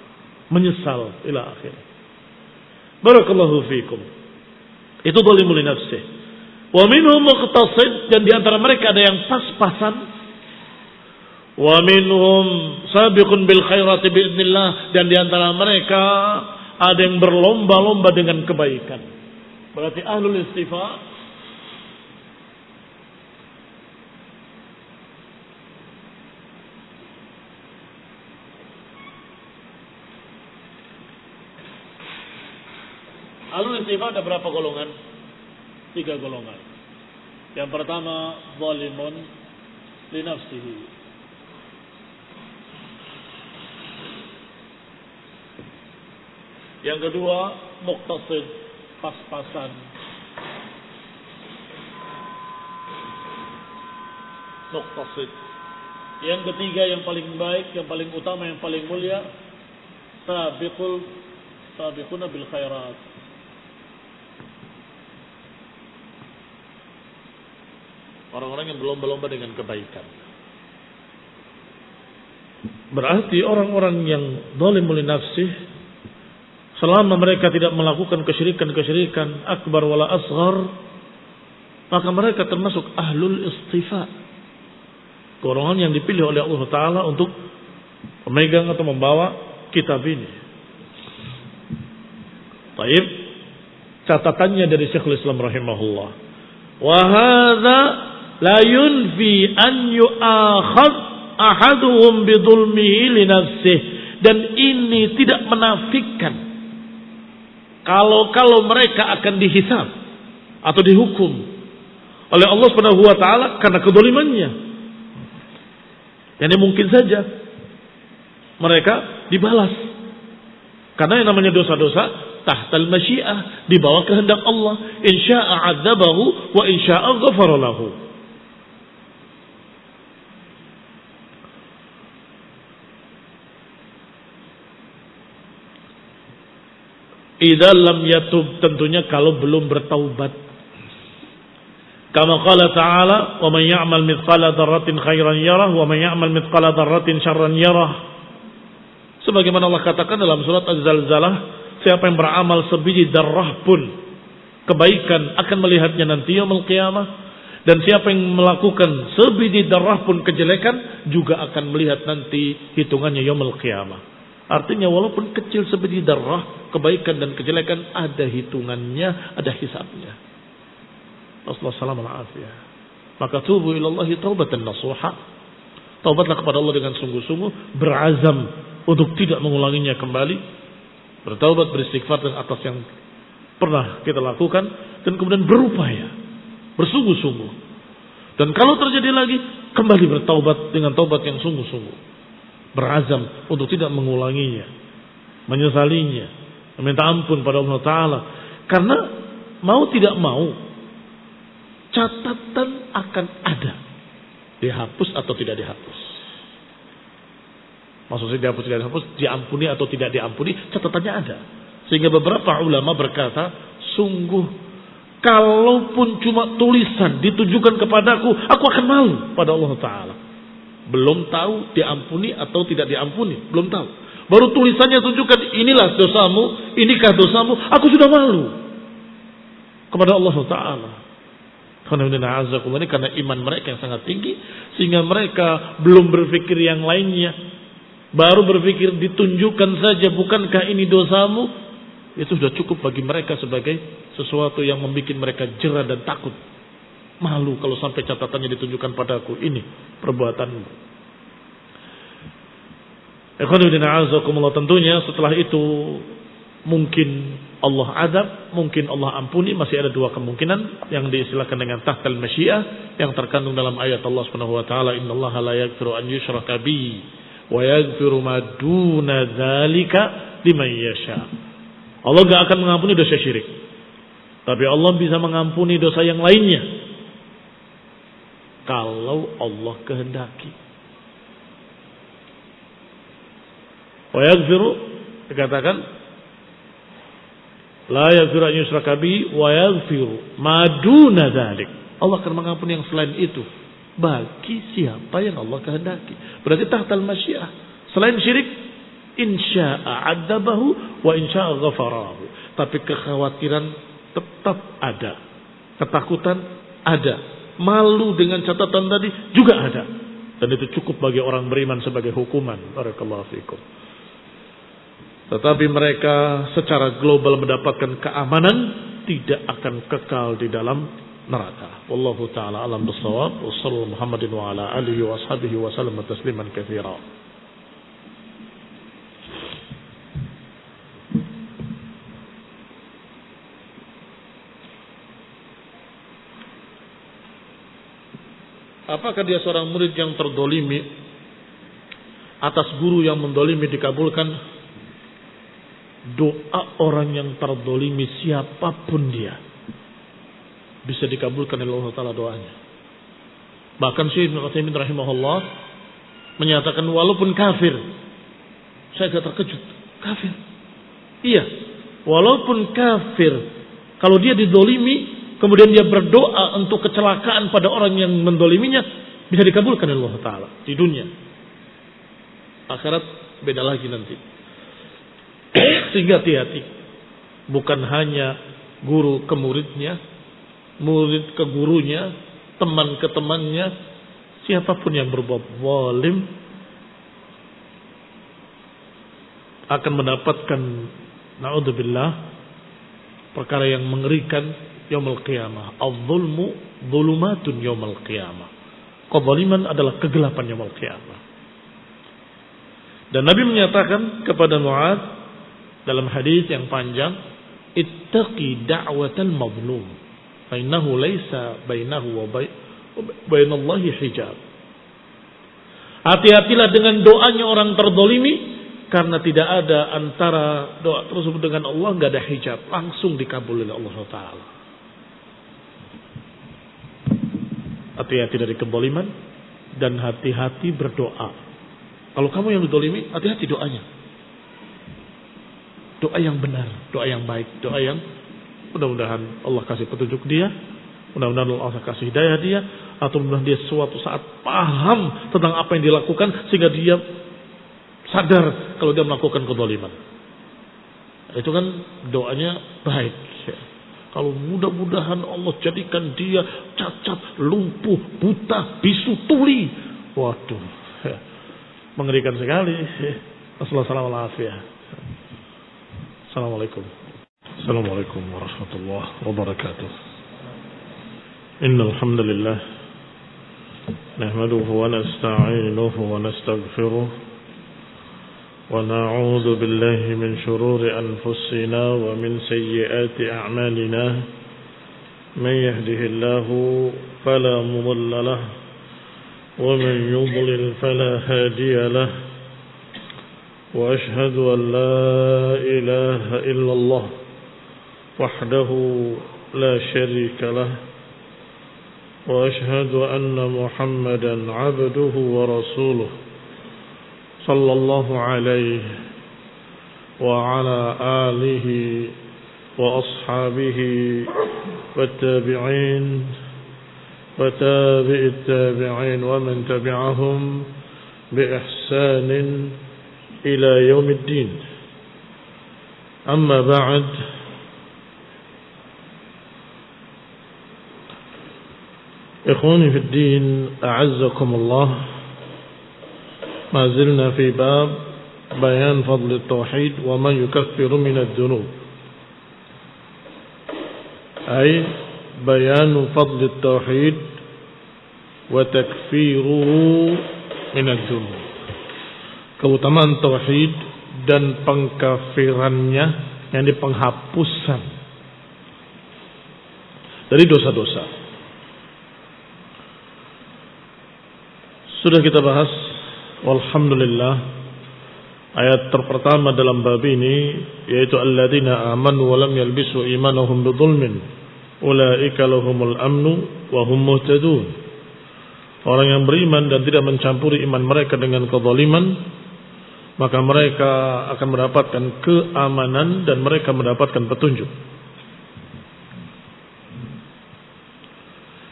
menyesal ila akhir. Barakallahu fikum. Itu zalimul li nafsih. Wa minhum muqtasid, dan di antara mereka ada yang pas-pasan. Wa minhum sabiqun bil khairati bi idznillah, dan di antara mereka ada yang berlomba-lomba dengan kebaikan. Berarti ahlul istifa ada berapa golongan? 3 golongan. Yang pertama, zalimun li nafsihi. Yang kedua, muqtasid, pas-pasan. Muqtasid. Yang ketiga, yang paling baik, yang paling utama, yang paling mulia, sabiquna bil khairat. Orang-orang yang berlomba-lomba dengan kebaikan. Berarti orang-orang yang zalimul li nafsih, selama mereka tidak melakukan kesyirikan akbar wala asghar, maka mereka termasuk ahlul istifa. Golongan yang dipilih oleh Allah Ta'ala untuk memegang atau membawa kitab ini. Baik, catatannya dari Syekhul Islam rahimahullah. Wa hadza la yunfi an yu'akhad ahaduhum bidulmihi li nafsihi, dan ini tidak menafikan kalau mereka akan dihisab atau dihukum oleh Allah Subhanahu wa taala karena kedolimannya. Yani mungkin saja mereka dibalas karena yang namanya dosa-dosa tahtal masyiah, di bawah kehendak Allah. Insya'a 'adzabahu wa insya'a ghafara lahu. Idza lam yatub, tentunya kalau belum bertaubat. Kama qala ta'ala, "Wa man ya'mal mithqala dzarratin khairan yarah wa man ya'mal mithqala dzarratin syarran yarah." Sebagaimana Allah katakan dalam surat Az-Zalzalah, siapa yang beramal sebiji darah pun kebaikan akan melihatnya nanti yaumul qiyamah, dan siapa yang melakukan sebiji darah pun kejelekan juga akan melihat nanti hitungannya yaumul qiyamah. Artinya walaupun kecil sebiji darah, kebaikan dan kejelekan ada hitungannya, ada hisabnya. Rasulullah sallallahu alaihi wasallam. Maka tubu ilallahi taubatan nasuha. Taubatlah kepada Allah dengan sungguh-sungguh, berazam untuk tidak mengulanginya kembali. Bertaubat, beristighfar dan atas yang pernah kita lakukan, dan kemudian berupaya, bersungguh-sungguh. Dan kalau terjadi lagi, kembali bertaubat dengan taubat yang sungguh-sungguh. Berazam untuk tidak mengulanginya, menyesalinya, meminta ampun pada Allah Ta'ala. Karena mau tidak mau, catatan akan ada. Dihapus atau tidak dihapus. Maksudnya dihapus tidak dihapus, diampuni atau tidak diampuni, catatannya ada. Sehingga beberapa ulama berkata, sungguh kalaupun cuma tulisan ditujukan kepadaku, aku akan malu pada Allah Ta'ala. Belum tahu diampuni atau tidak diampuni, belum tahu. Baru tulisannya tunjukkan, inilah dosamu, inikah dosamu, aku sudah malu kepada Allah Ta'ala. Karena iman mereka yang sangat tinggi, sehingga mereka belum berpikir yang lainnya. baru berpikir ditunjukkan saja, bukankah ini dosamu, itu sudah cukup bagi mereka sebagai sesuatu yang membuat mereka jera dan takut. Malu kalau sampai catatannya ditunjukkan padaku, ini perbuatanmu. Tentunya setelah itu mungkin Allah azab, mungkin Allah ampuni. Masih ada dua kemungkinan yang diistilahkan dengan tahtal masyiah, yang terkandung dalam ayat Allah Subhanahu wa taala, innallaha la yaghfiru an yushraka bi wa yaghfiru ma duna dzalika liman yasha. Allah enggak akan mengampuni dosa syirik, tapi Allah bisa mengampuni dosa yang lainnya kalau Allah kehendaki. Wa yaghfiru, dikatakan la yaghfiru an yushraka bi wa yaghfiru ma duna dzalik. Allah akan mengampuni yang selain itu bagi siapa yang Allah kehendaki. Berarti tahtal masyiah. Selain syirik, insya'a adzabahu wa insya'a ghafarahu. Tapi kekhawatiran tetap ada, ketakutan ada, malu dengan catatan tadi juga ada, dan itu cukup bagi orang beriman sebagai hukuman. Barakallahu fikum. Tetapi mereka secara global mendapatkan keamanan, tidak akan kekal di dalam neraka. Wallahu taala alam bissawab. Wa sallallahu Muhammadin wa ala alihi wa ashabihi wa sallam tasliman katsira. Apakah dia seorang murid yang terdolimi atas guru yang mendolimi dikabulkan? Doa orang yang terdolimi siapapun dia bisa dikabulkan oleh Allah Ta'ala doanya. Bahkan Syekh Ibnu Utsaimin rahimahullah menyatakan walaupun kafir, saya agak terkejut, kafir. Iya, walaupun kafir, kalau dia didolimi kemudian dia berdoa untuk kecelakaan pada orang yang mendoliminya, bisa dikabulkan oleh Allah Ta'ala di dunia. Akhirat beda lagi nanti. Sehingga hati-hati, bukan hanya guru ke muridnya, murid ke gurunya, teman ke temannya, siapapun yang berbuat zalim akan mendapatkan, naudzubillah, perkara yang mengerikan yaumul qiyamah. Az-zulmu zulumatun yaumul qiyamah. Kezaliman adalah kegelapan yaumul qiyamah. Dan Nabi menyatakan kepada Mu'adz dalam hadis yang panjang, ittaqi da'watal mazlum fa innahu laisa bainahu wa bainallahi hijab. Hati-hatilah dengan doanya orang terdolimi, karena tidak ada antara doa tersebut dengan Allah, enggak ada hijab, langsung dikabul oleh Allah Taala. Hati-hati dari kezaliman dan hati-hati berdoa. Kalau kamu yang didolimi, hati-hati doanya. Doa yang benar, doa yang baik, doa yang mudah-mudahan Allah kasih petunjuk dia, mudah-mudahan Allah kasih hidayah dia, atau mudah-mudahan dia suatu saat paham tentang apa yang dilakukan sehingga dia sadar kalau dia melakukan kezaliman. Itu kan doanya baik. Kalau mudah-mudahan Allah jadikan dia cacat, lumpuh, buta, bisu, tuli. Waduh, mengerikan sekali. Assalamualaikum. Assalamualaikum warahmatullahi wabarakatuh. Innal hamdalillah nahmaduhu wa nasta'inuhu wa nastaghfiruh wa na'udzu billahi min shururi anfusina wa min sayyiati a'malina. Man yahdihillahu fala mudilla lahu wa man yudlil fala hadiya lahu. وأشهد أن لا إله إلا الله وحده لا شريك له وأشهد أن محمدا عبده ورسوله صلى الله عليه وعلى آله وأصحابه والتابعين وتابع التابعين ومن تبعهم بإحسان إلى يوم الدين. أما بعد، إخواني في الدين أعزكم الله. Ma zilna fi bab bayan fadl at-tauhid wa ma yukaffiru min ad-dunub. Ay bayan fadl at-tauhid wa takfiruhu min ad-dunub. Keutamaan tauhid dan pengkafirannya, yang penghapusan dari dosa-dosa. Sudah kita bahas, walhamdulillah, ayat terpertama dalam bab ini, yaitu alladzina amanu wa lam yalbisu imanahum bidzulmin ulaika lahumul amnu wa hum muhtadun. Orang yang beriman dan tidak mencampuri iman mereka dengan kezaliman, maka mereka akan mendapatkan keamanan dan mereka mendapatkan petunjuk.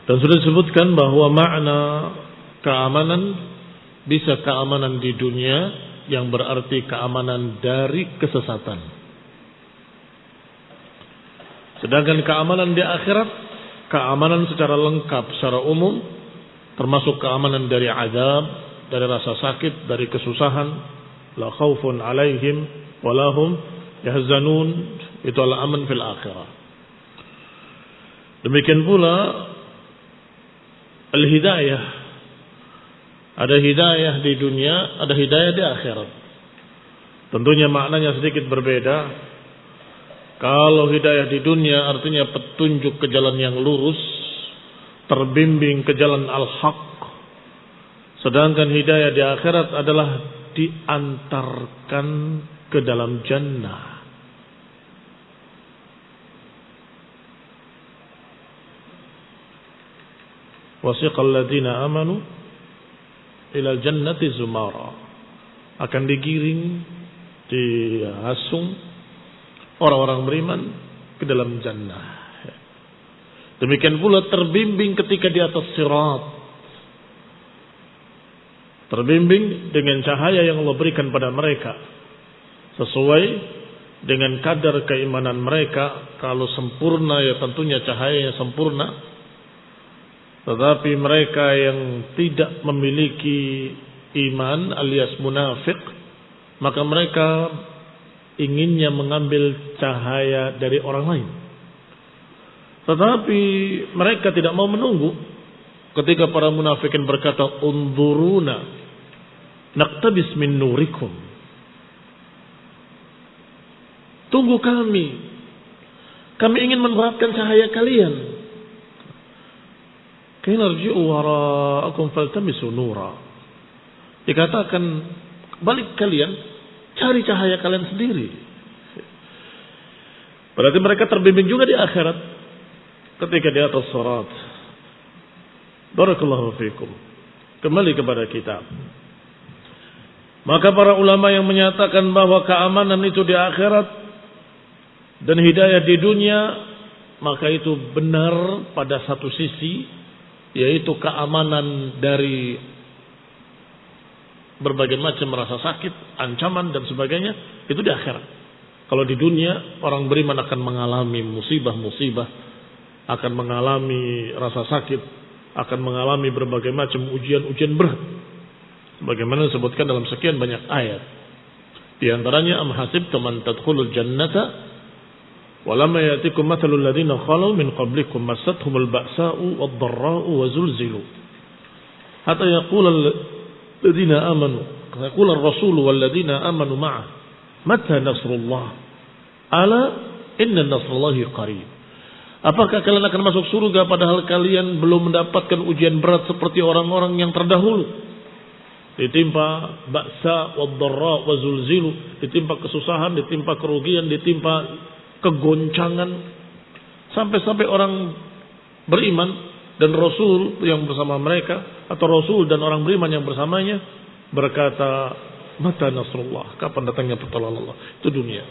Dan sudah disebutkan bahwa makna keamanan bisa keamanan di dunia, yang berarti keamanan dari kesesatan. Sedangkan keamanan di akhirat, keamanan secara lengkap, secara umum, termasuk keamanan dari azab, dari rasa sakit, dari kesusahan. La khaufun alaihim wa lahum yahzanun, itu al-aman fil akhirah. Demikian pula al-hidayah, ada hidayah di dunia, ada hidayah di akhirat. Tentunya maknanya sedikit berbeda. Kalau hidayah di dunia artinya petunjuk ke jalan yang lurus, terbimbing ke jalan al-haq. Sedangkan hidayah di akhirat adalah diantarkan ke dalam jannah. Wasiqal ladzina amanu ila jannati zumara. Akan digiring, dihasung orang-orang beriman ke dalam jannah. Demikian pula terbimbing ketika di atas sirat. Terbimbing dengan cahaya yang Allah berikan pada mereka, sesuai dengan kadar keimanan mereka. Kalau sempurna, ya tentunya cahayanya sempurna. Tetapi mereka yang tidak memiliki iman alias munafik, maka mereka inginnya mengambil cahaya dari orang lain. Tetapi mereka tidak mau menunggu ketika para munafikin berkata, unzuruna naqtabis min nurikum. Tunggu kami ingin menerapkan cahaya kalian. Kainarji'u wara'akum faltamisu nura. Dikatakan, balik kalian, cari cahaya kalian sendiri. Berarti mereka terbimbing juga di akhirat ketika di atas sirat. Barakallahu fikum. Kembali kepada kitab. Maka para ulama yang menyatakan bahwa keamanan itu di akhirat dan hidayah di dunia, maka itu benar pada satu sisi, yaitu keamanan dari berbagai macam rasa sakit, ancaman dan sebagainya, itu di akhirat. Kalau di dunia, orang beriman akan mengalami musibah-musibah, akan mengalami rasa sakit, akan mengalami berbagai macam ujian-ujian berat, bagaimana disebutkan dalam sekian banyak ayat. Di antaranya, am hasibtum an tadkhulul jannata wa lam ya'tikum mathalul ladzina khalu min qablikum massathumul ba'sa'u wad-dharra'u wa zulzilu hatta yaqula alladzina amanu, yaqula ar-rasulu wal ladzina amanu ma'ah mata nasrullah ala inna nasrullahi qarib. Apakah kalian akan masuk surga padahal kalian belum mendapatkan ujian berat seperti orang-orang yang terdahulu? Ditimpa ba'sa wad-dharra wa zulzilu, ditimpa kesusahan, ditimpa kerugian, ditimpa kegoncangan, sampai-sampai orang beriman dan Rasul yang bersama mereka, atau Rasul dan orang beriman yang bersamanya berkata, mata nasrullah, kapan datangnya pertolongan Allah? Itu dunia.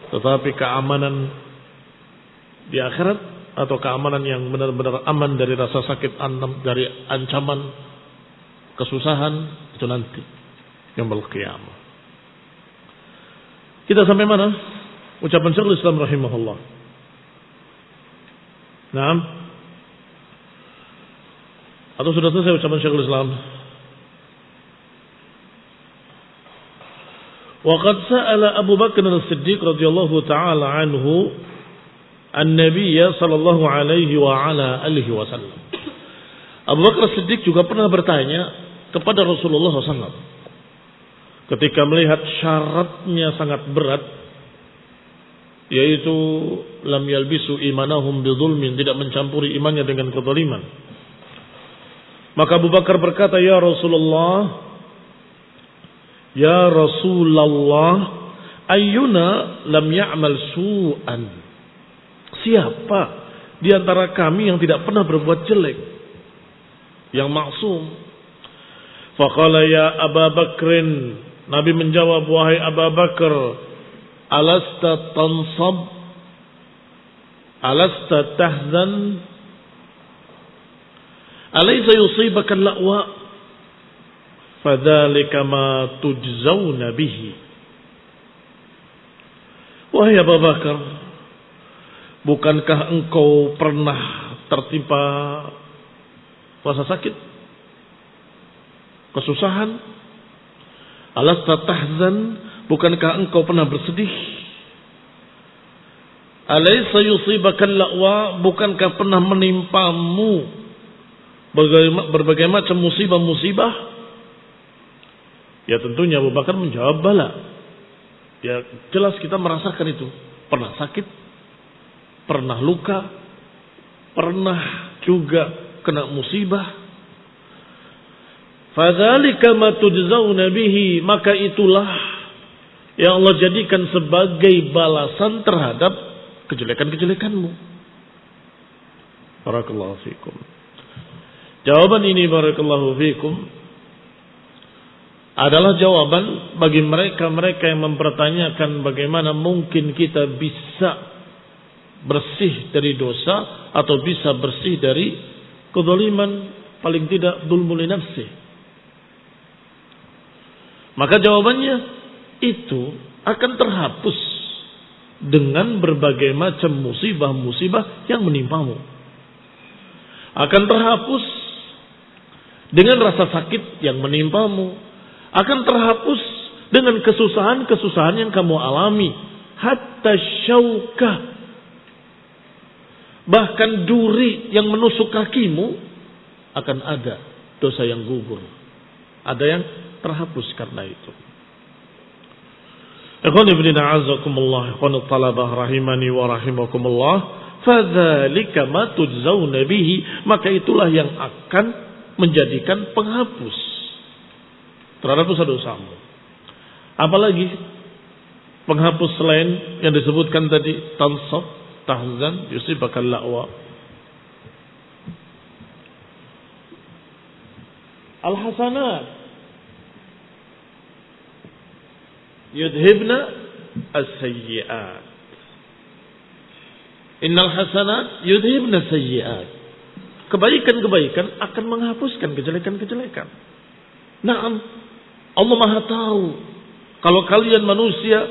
Tetapi keamanan di akhirat, atau keamanan yang benar-benar aman dari rasa sakit, dari ancaman, kesusahan, itu nanti yang qiyamah. Kita sampai mana? Ucapan Syekhul Islam rahimahullah. Naam. Atau sudah selesai ucapan Syekhul Islam? Wa qad sa'ala Abu Bakar As-Siddiq radhiyallahu taala anhu an-nabiy sallallahu alaihi wa ala alihi wasallam. Abu Bakar As-Siddiq juga pernah bertanya kepada Rasulullah SAW ketika melihat syaratnya sangat berat, yaitu lam yalbisu imanahum bidzulmin, tidak mencampuri imannya dengan kezaliman. Maka Abu Bakar berkata, ya Rasulullah, ayyuna lam ya'mal su'an. Siapa di antara kami yang tidak pernah berbuat jelek, yang maksum? Faqala ya Abu Bakrin, Nabi menjawab, wahai Abu Bakar, alasta tansab, alasta tahzan, alaysa yusibaka al-la'wa, fadzalika ma tujzauna bihi. Wahai Abu Bakar, bukankah engkau pernah tertimpa rasa sakit, kesusahan? Alasta tahzan, bukankah engkau pernah bersedih? Alaysa yusibaka al-la'wa, bukankah pernah menimpamu berbagai macam musibah-musibah? Ya tentunya Abu Bakar menjawab bala. Ya jelas kita merasakan itu. Pernah sakit, pernah luka, pernah juga kena musibah. Fadzalika ma tujzauna bihi, maka itulah yang Allah jadikan sebagai balasan terhadap kejelekan-kejelekanmu. Barakallahu fikum. Jawaban ini barakallahu fikum adalah jawaban bagi mereka-mereka yang mempertanyakan bagaimana mungkin kita bisa bersih dari dosa atau bisa bersih dari kezaliman, paling tidak dzulmul nafsi. Maka jawabannya itu akan terhapus dengan berbagai macam musibah-musibah yang menimpamu. Akan terhapus dengan rasa sakit yang menimpamu. Akan terhapus dengan kesusahan-kesusahan yang kamu alami. Hatta syaukah, bahkan duri yang menusuk kakimu, akan ada dosa yang gugur. Ada yang terhapus karena itu. Ikhwan ibn a'azakumullah, ikhwan talabah rahimani wa rahimakumullah, fadzalika ma tujzauna bihi, maka itulah yang akan menjadikan penghapus terhadap dosa-dosamu. Apalagi penghapus selain yang disebutkan tadi, tansab, tahzan, yusibakal la'wa. Al-hasanat yudhibna as-sayyi'at. Innal hasanat yudhibna as-sayyi'at. Kebaikan-kebaikan akan menghapuskan kejelekan-kejelekan. Naam, Allah Maha tahu kalau kalian manusia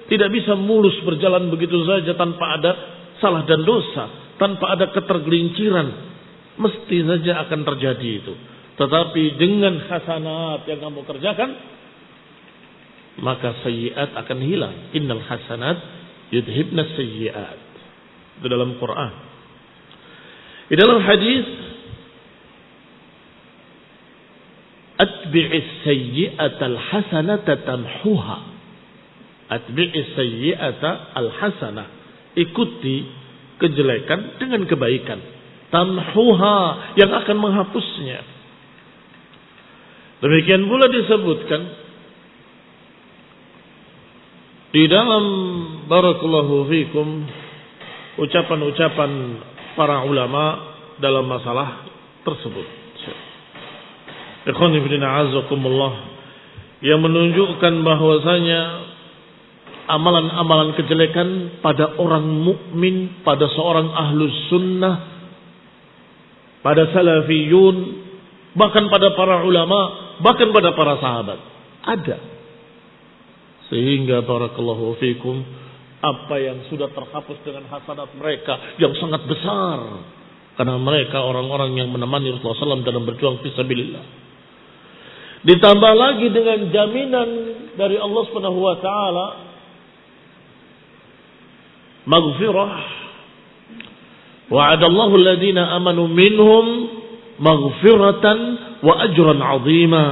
tidak bisa mulus berjalan begitu saja tanpa ada salah dan dosa, tanpa ada ketergelinciran. Mesti saja akan terjadi itu. Tetapi dengan hasanat yang kamu kerjakan, maka sayyiat akan hilang. Innal hasanat yudhibna sayyiat. Itu dalam Quran. Di dalam hadis, atbi'is sayyi'ata al-hasanata tamhuha. Atbi'is sayyi'ata al-hasanah. Ikuti kejelekan dengan kebaikan. Tamhuha, yang akan menghapusnya. Demikian pula disebutkan di dalam barakallahu fikum ucapan-ucapan para ulama dalam masalah tersebut. Ikhwan ibn a'azakumullah, yang menunjukkan bahwasanya amalan-amalan kejelekan pada orang mukmin, pada seorang ahlus sunnah, pada salafiyun, bahkan pada para ulama, bahkan pada para sahabat ada. Sehingga barakallahu fikum, apa yang sudah terhapus dengan hasanat mereka yang sangat besar, karena mereka orang-orang yang menemani Rasulullah SAW dalam berjuang fisabilillah. Ditambah lagi dengan jaminan dari Allah Subhanahu wa taala maghfirah. Wa'adallahu alladhina amanu minhum maghfiratan wa ajran 'azima.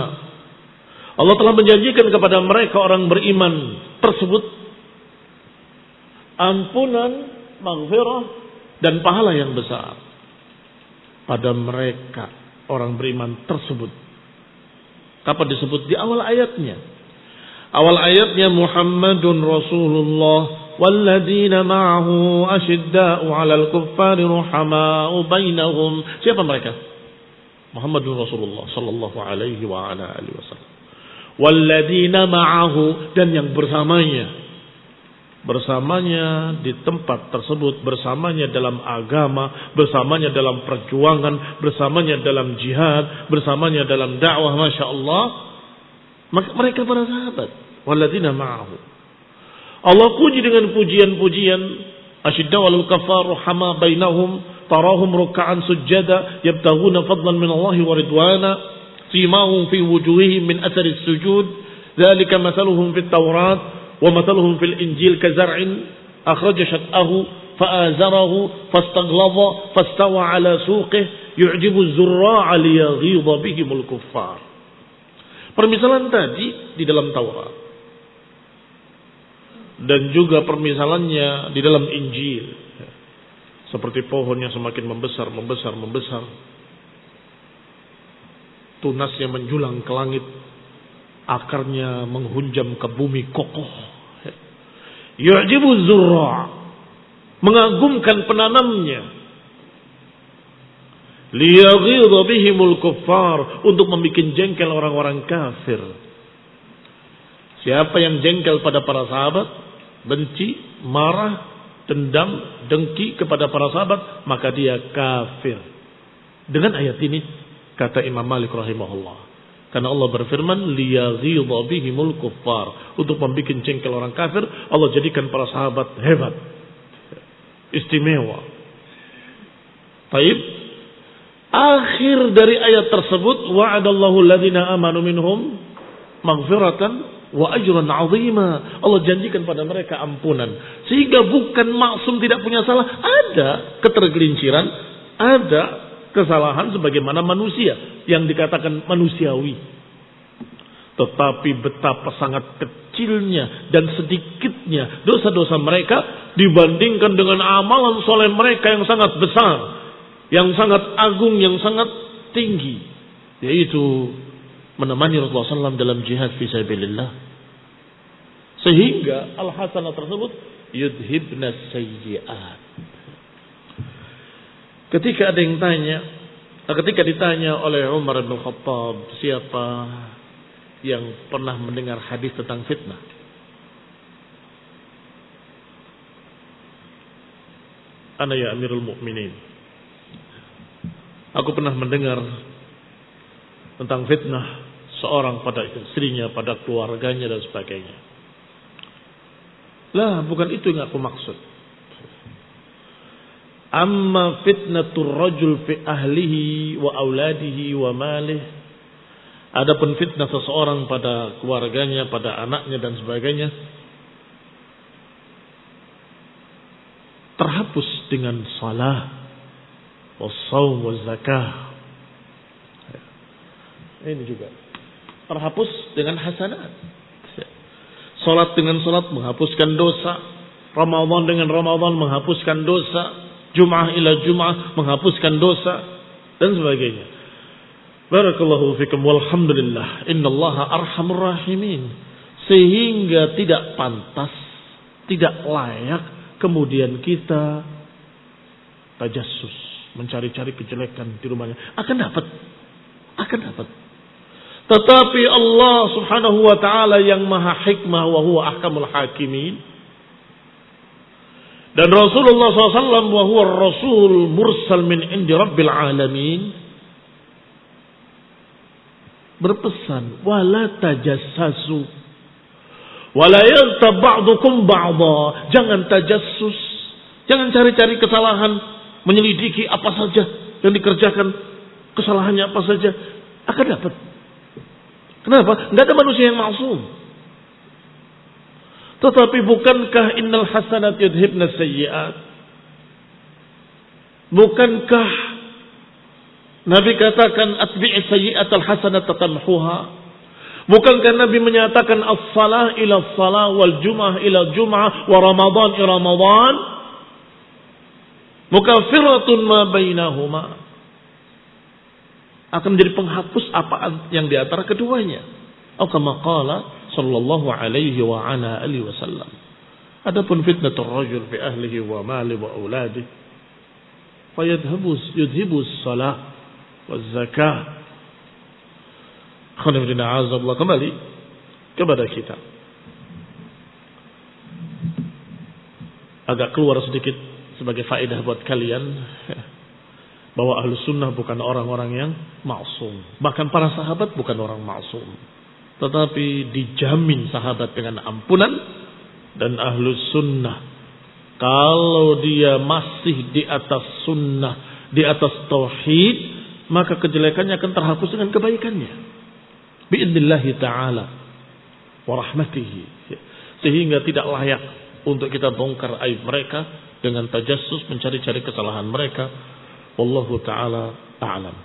Allah telah menjanjikan kepada mereka orang beriman tersebut ampunan, maghfirah dan pahala yang besar. Pada mereka orang beriman tersebut. Kapan disebut? Di awal ayatnya. Awal ayatnya Muhammadun Rasulullah walladzina ma'ahu asyidda'u 'alal kuffari ruhama'u bainahum. Siapa mereka? Muhammadun Rasulullah sallallahu alaihi wa ala alihi wasallam. Walladzina ma'ahu, dan yang bersamanya di tempat tersebut, bersamanya dalam agama, bersamanya dalam perjuangan, bersamanya dalam jihad, bersamanya dalam dakwah, Masya Allah. Mereka para sahabat. Walladzina ma'ahu. Allah puji dengan pujian-pujian. Asyidda'u 'alal kuffar ruhama bainahum tarahum ruk'an sujada yabtaghuna fadlan min Allah wa ridwana simahum fi wujuhihim min athari sujud dzalika mathaluhum fit Taurat ومثلهم في الإنجيل كزرع أخرج شطأه فآزره فاستغلظ فاستوى على سوقه يعجب الزراع ليغيظ بهم الكفار. Permisalan tadi di dalam Taurat dan juga permisalannya di dalam Injil, seperti pohon yang semakin membesar, tunasnya menjulang ke langit, akarnya menghunjam ke bumi kokoh. Yu'jibu zurra', mengagumkan penanamnya. Liyaghidha bihimul kuffar, untuk membuat jengkel orang-orang kafir. Siapa yang jengkel pada para sahabat, benci, marah, dendam, dengki kepada para sahabat, maka dia kafir. Dengan ayat ini kata Imam Malik rahimahullah, karena Allah berfirman liyaghidha bihimul kuffar, untuk membuat jengkel orang kafir, Allah jadikan para sahabat hebat, istimewa. Baik. Akhir dari ayat tersebut wa'adallahu alladhina amanu minhum maghfiratan wa ajran 'azima. Allah janjikan pada mereka ampunan, sehingga bukan maksum tidak punya salah, ada ketergelinciran, ada kesalahan sebagaimana manusia yang dikatakan manusiawi. Tetapi betapa sangat kecilnya dan sedikitnya dosa-dosa mereka dibandingkan dengan amalan soleh mereka yang sangat besar, yang sangat agung, yang sangat tinggi, yaitu menemani Rasulullah SAW dalam jihad fisabilillah. Sehingga al-hasanah tersebut yudhibna sayyi'at. Ketika ada yang tanya, ketika ditanya oleh Umar bin Khattab, siapa yang pernah mendengar hadis tentang fitnah? Ana ya Amirul Mukminin. Aku pernah mendengar tentang fitnah seorang pada istrinya, pada keluarganya dan sebagainya. Lah, bukan itu yang aku maksud. Amma fitnatur rajul fi ahlihi wa auladihi wa malih. Adapun fitnah seseorang pada keluarganya, pada anaknya dan sebagainya, terhapus dengan salah, wassaum, wazakah. Ini juga terhapus dengan hasanat. Salat dengan salat menghapuskan dosa, Ramadan dengan Ramadan menghapuskan dosa, Jum'ah ila Jum'ah menghapuskan dosa dan sebagainya. Barakallahu fikum walhamdulillah innallaha arhamur rahimin. Sehingga tidak pantas, tidak layak kemudian kita tajassus, mencari-cari kejelekan di rumahnya. Akan dapat. Tetapi Allah Subhanahu wa taala yang maha hikmah wa huwa ahkamul hakimin, dan Rasulullah SAW wa huwa rasul mursal min indi rabbil alamin, berpesan wala tajassasu wala yaghtab ba'dukum ba'dha. Jangan tajassus, jangan cari-cari kesalahan, menyelidiki apa saja yang dikerjakan, kesalahannya apa saja, akan dapat. Kenapa? Enggak ada manusia yang maksum. Tetapi bukankah innal hasanat yudhibna sayyi'at? Bukankah Nabi katakan atbi'i sayyi'atal hasanata tamhuha? Bukankah Nabi menyatakan as-salah ila as-salah wal jum'ah ila jum'ah wa ramadan ila ramadan mukaffiratun ma bainahuma? Akan menjadi penghapus apa yang di antara keduanya. Atau kama qala sallallahu alaihi wa ala alihi wasallam. Adapun fitnatur rajul fi ahlihi wa mali wa auladihi yudhibu as-salah waz zakah. Kembali kepada kita. Agak keluar sedikit sebagai faedah buat kalian bahwa ahlu sunnah bukan orang-orang yang maksum. Bahkan para sahabat bukan orang maksum. Tetapi dijamin sahabat dengan ampunan. Dan ahlu sunnah kalau dia masih di atas sunnah, di atas tauhid, maka kejelekannya akan terhapus dengan kebaikannya. Bi'idnillahi ta'ala wa rahmatihi. Sehingga tidak layak untuk kita bongkar aib mereka dengan tajassus mencari-cari kesalahan mereka. Wallahu ta'ala a'lam.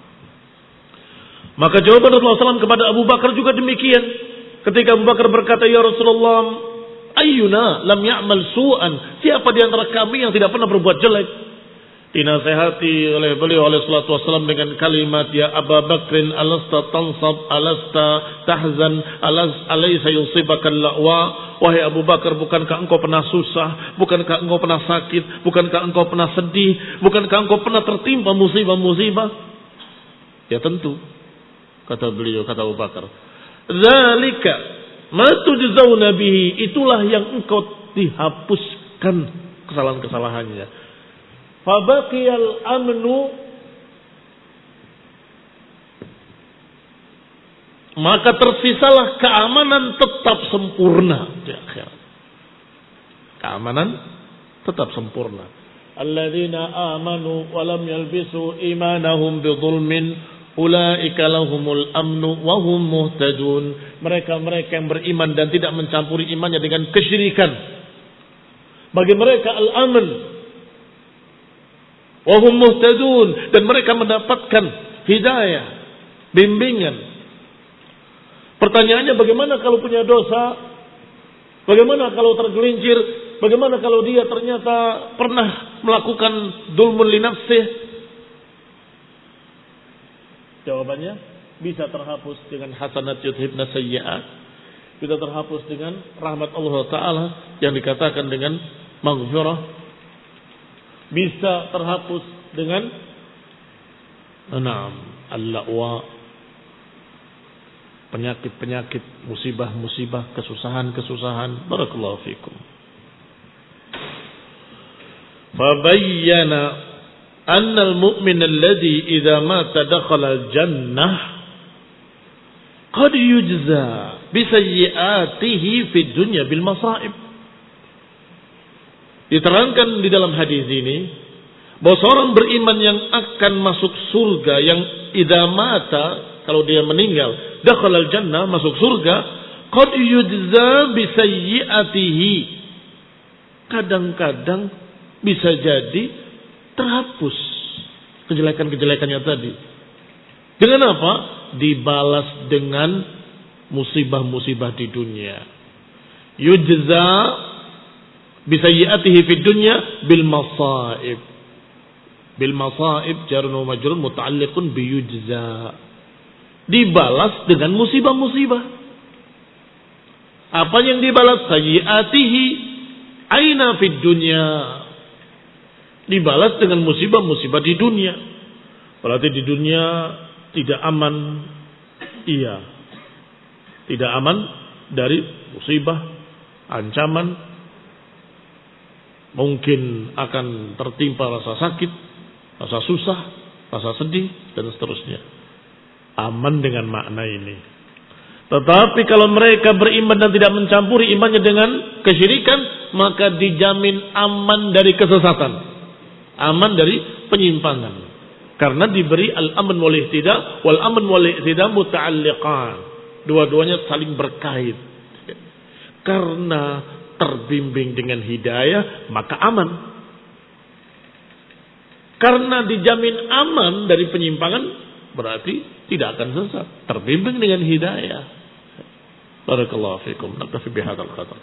Maka jawaban Rasulullah SAW kepada Abu Bakar juga demikian. Ketika Abu Bakar berkata, ya Rasulullah, ayyuna lam ya'mal su'an? Siapa di antara kami yang tidak pernah berbuat jelek? Dinasehati oleh beliau alaihi salatu wasallam dengan kalimat, ya Abu Bakrin alasta tansab alasta tahzan alaysa yusibaka la'wa. Wahai Abu Bakar, bukankah engkau pernah susah, bukankah engkau pernah sakit, bukankah engkau pernah sedih, bukankah engkau pernah tertimpa musibah-musibah? Ya tentu, kata beliau, kata Abu Bakar, zalika ma tujzauna bihi, itulah yang engkau dihapuskan kesalahan-kesalahannya. Fabaqiyal amnu, maka tersisalah keamanan tetap sempurna di akhirat. Keamanan tetap sempurna. Alladzina amanu wa lam yalbisu imanahum bidzulmin ulaika lahumul amnu wa hum muhtadun. Mereka-mereka yang beriman dan tidak mencampuri imannya dengan kesyirikan, bagi mereka al-aman wahum muhtadun, dan mereka mendapatkan hidayah, bimbingan. Pertanyaannya, bagaimana kalau punya dosa? Bagaimana kalau tergelincir? Bagaimana kalau dia ternyata pernah melakukan dzulmun li nafsih? Jawabannya, bisa terhapus dengan hasanat yudhibna sayyi'at. Bisa terhapus dengan rahmat Allah Ta'ala yang dikatakan dengan maghfirah. Bisa terhapus dengan al-la'wa, penyakit-penyakit, musibah-musibah, kesusahan-kesusahan. Barakallahu fikum. Fabayyana anna al-mu'min alladhi idza mata dakhala al-jannah qad yujza bi sayyi'atihi fid dunya bil masa'ib. Diterangkan di dalam hadis ini bahwa seorang beriman yang akan masuk surga, yang idza mata, kalau dia meninggal, dakhalal jannah, masuk surga, qad yujza bi sayyi'atihi, kadang-kadang bisa jadi terhapus kejelekan-kejelekannya tadi. Dengan apa? Dibalas dengan musibah-musibah di dunia. Yujza bisayyi'atihi fid dunya bil masaib. Bil masaib jarun wa majrun muta'alliqun bi yujza. Dibalas dengan musibah-musibah. Apa yang dibalas? Sayyi'atihi aina fid dunya. Dibalas dengan musibah-musibah di dunia. Berarti di dunia tidak aman. Iya. Tidak aman dari musibah, ancaman. Mungkin akan tertimpa rasa sakit, rasa susah, rasa sedih, dan seterusnya. Aman dengan makna ini. Tetapi kalau mereka beriman dan tidak mencampuri imannya dengan kesyirikan, maka dijamin aman dari kesesatan, aman dari penyimpangan. Karena diberi al-aman wal ihtida, wal aman wal ihtida muta'alliqan. Dua-duanya saling berkait. Karena terbimbing dengan hidayah, maka aman. Karena dijamin aman dari penyimpangan, berarti tidak akan sesat. Terbimbing dengan hidayah. Barakallahu fikum. Naktafi bihadzal qadar.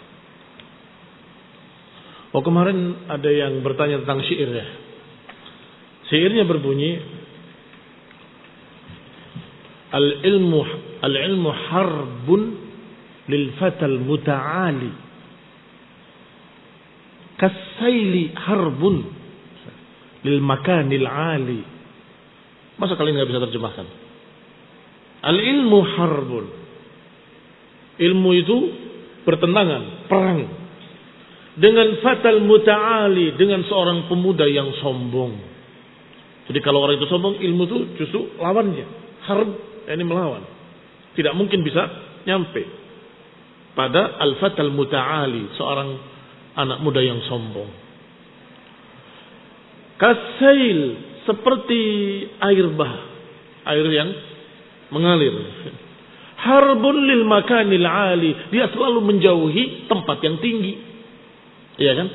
Oh, kemarin ada yang bertanya tentang syairnya. Syairnya berbunyi, Al-ilmu harbun lil fatal muta'ali kasayli harbun lil makanil ali. Masa kalian nggak bisa terjemahkan? Al-ilmu harbun. Ilmu itu bertentangan, perang dengan fatal muta'ali, dengan seorang pemuda yang sombong. Jadi kalau orang itu sombong, ilmu itu justru lawannya. Harb, ini melawan. Tidak mungkin bisa nyampe pada al-fatal muta'ali, seorang anak muda yang sombong. Kasail, seperti air bah, air yang mengalir. Harbun lil makanil ali, dia selalu menjauhi tempat yang tinggi. Iya kan?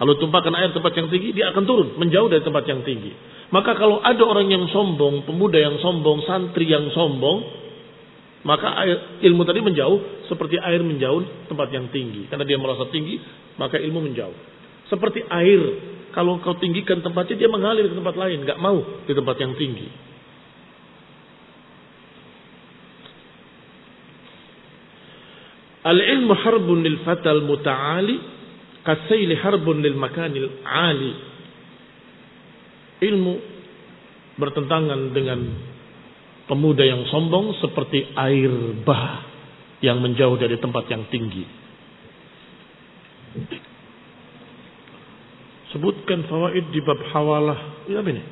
Kalau tumpahkan air tempat yang tinggi, dia akan turun, menjauh dari tempat yang tinggi. Maka kalau ada orang yang sombong, pemuda yang sombong, santri yang sombong, maka ilmu tadi menjauh seperti air menjauh tempat yang tinggi. Karena dia merasa tinggi, maka ilmu menjauh. Seperti air, kalau kau tinggikan tempatnya, dia mengalir ke tempat lain, nggak mau di tempat yang tinggi. Al-ilmu harbun lil fatal muta'ali kasayli harbun lil makanil ali. Ilmu bertentangan dengan pemuda yang sombong seperti air bah yang menjauh dari tempat yang tinggi. Sebutkan fawaid di bab hawalah. Ini apa ini?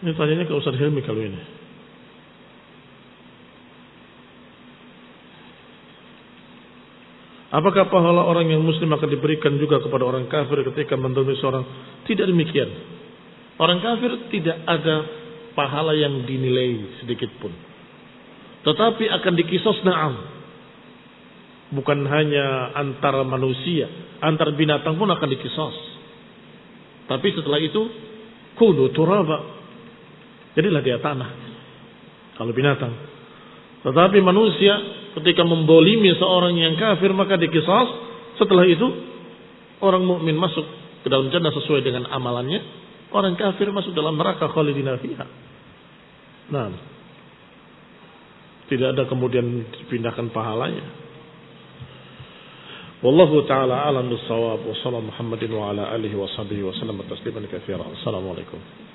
Ini tanyanya ke Ustaz Hilmi kalau ini. Apakah pahala orang yang muslim akan diberikan juga kepada orang kafir ketika mendolimi seorang? Tidak demikian. Orang kafir tidak ada pahala yang dinilai sedikit pun. Tetapi akan dikisos na'am. Bukan hanya antara manusia, antar binatang pun akan dikisos. Tapi setelah itu kunu turaba, jadilah dia tanah kalau binatang. Tetapi manusia ketika membolimi seorang yang kafir maka dikisos. Setelah itu orang mukmin masuk ke dalam jannah sesuai dengan amalannya. Orang kafir masuk dalam neraka khalidina fiha. Nah, tidak ada kemudian dipindahkan pahalanya. Wallahu taala alam bis-shawab wa sallallahu Muhammadin wa ala alihi wa sahbihi wa sallam tasliman katsiran. Assalamualaikum.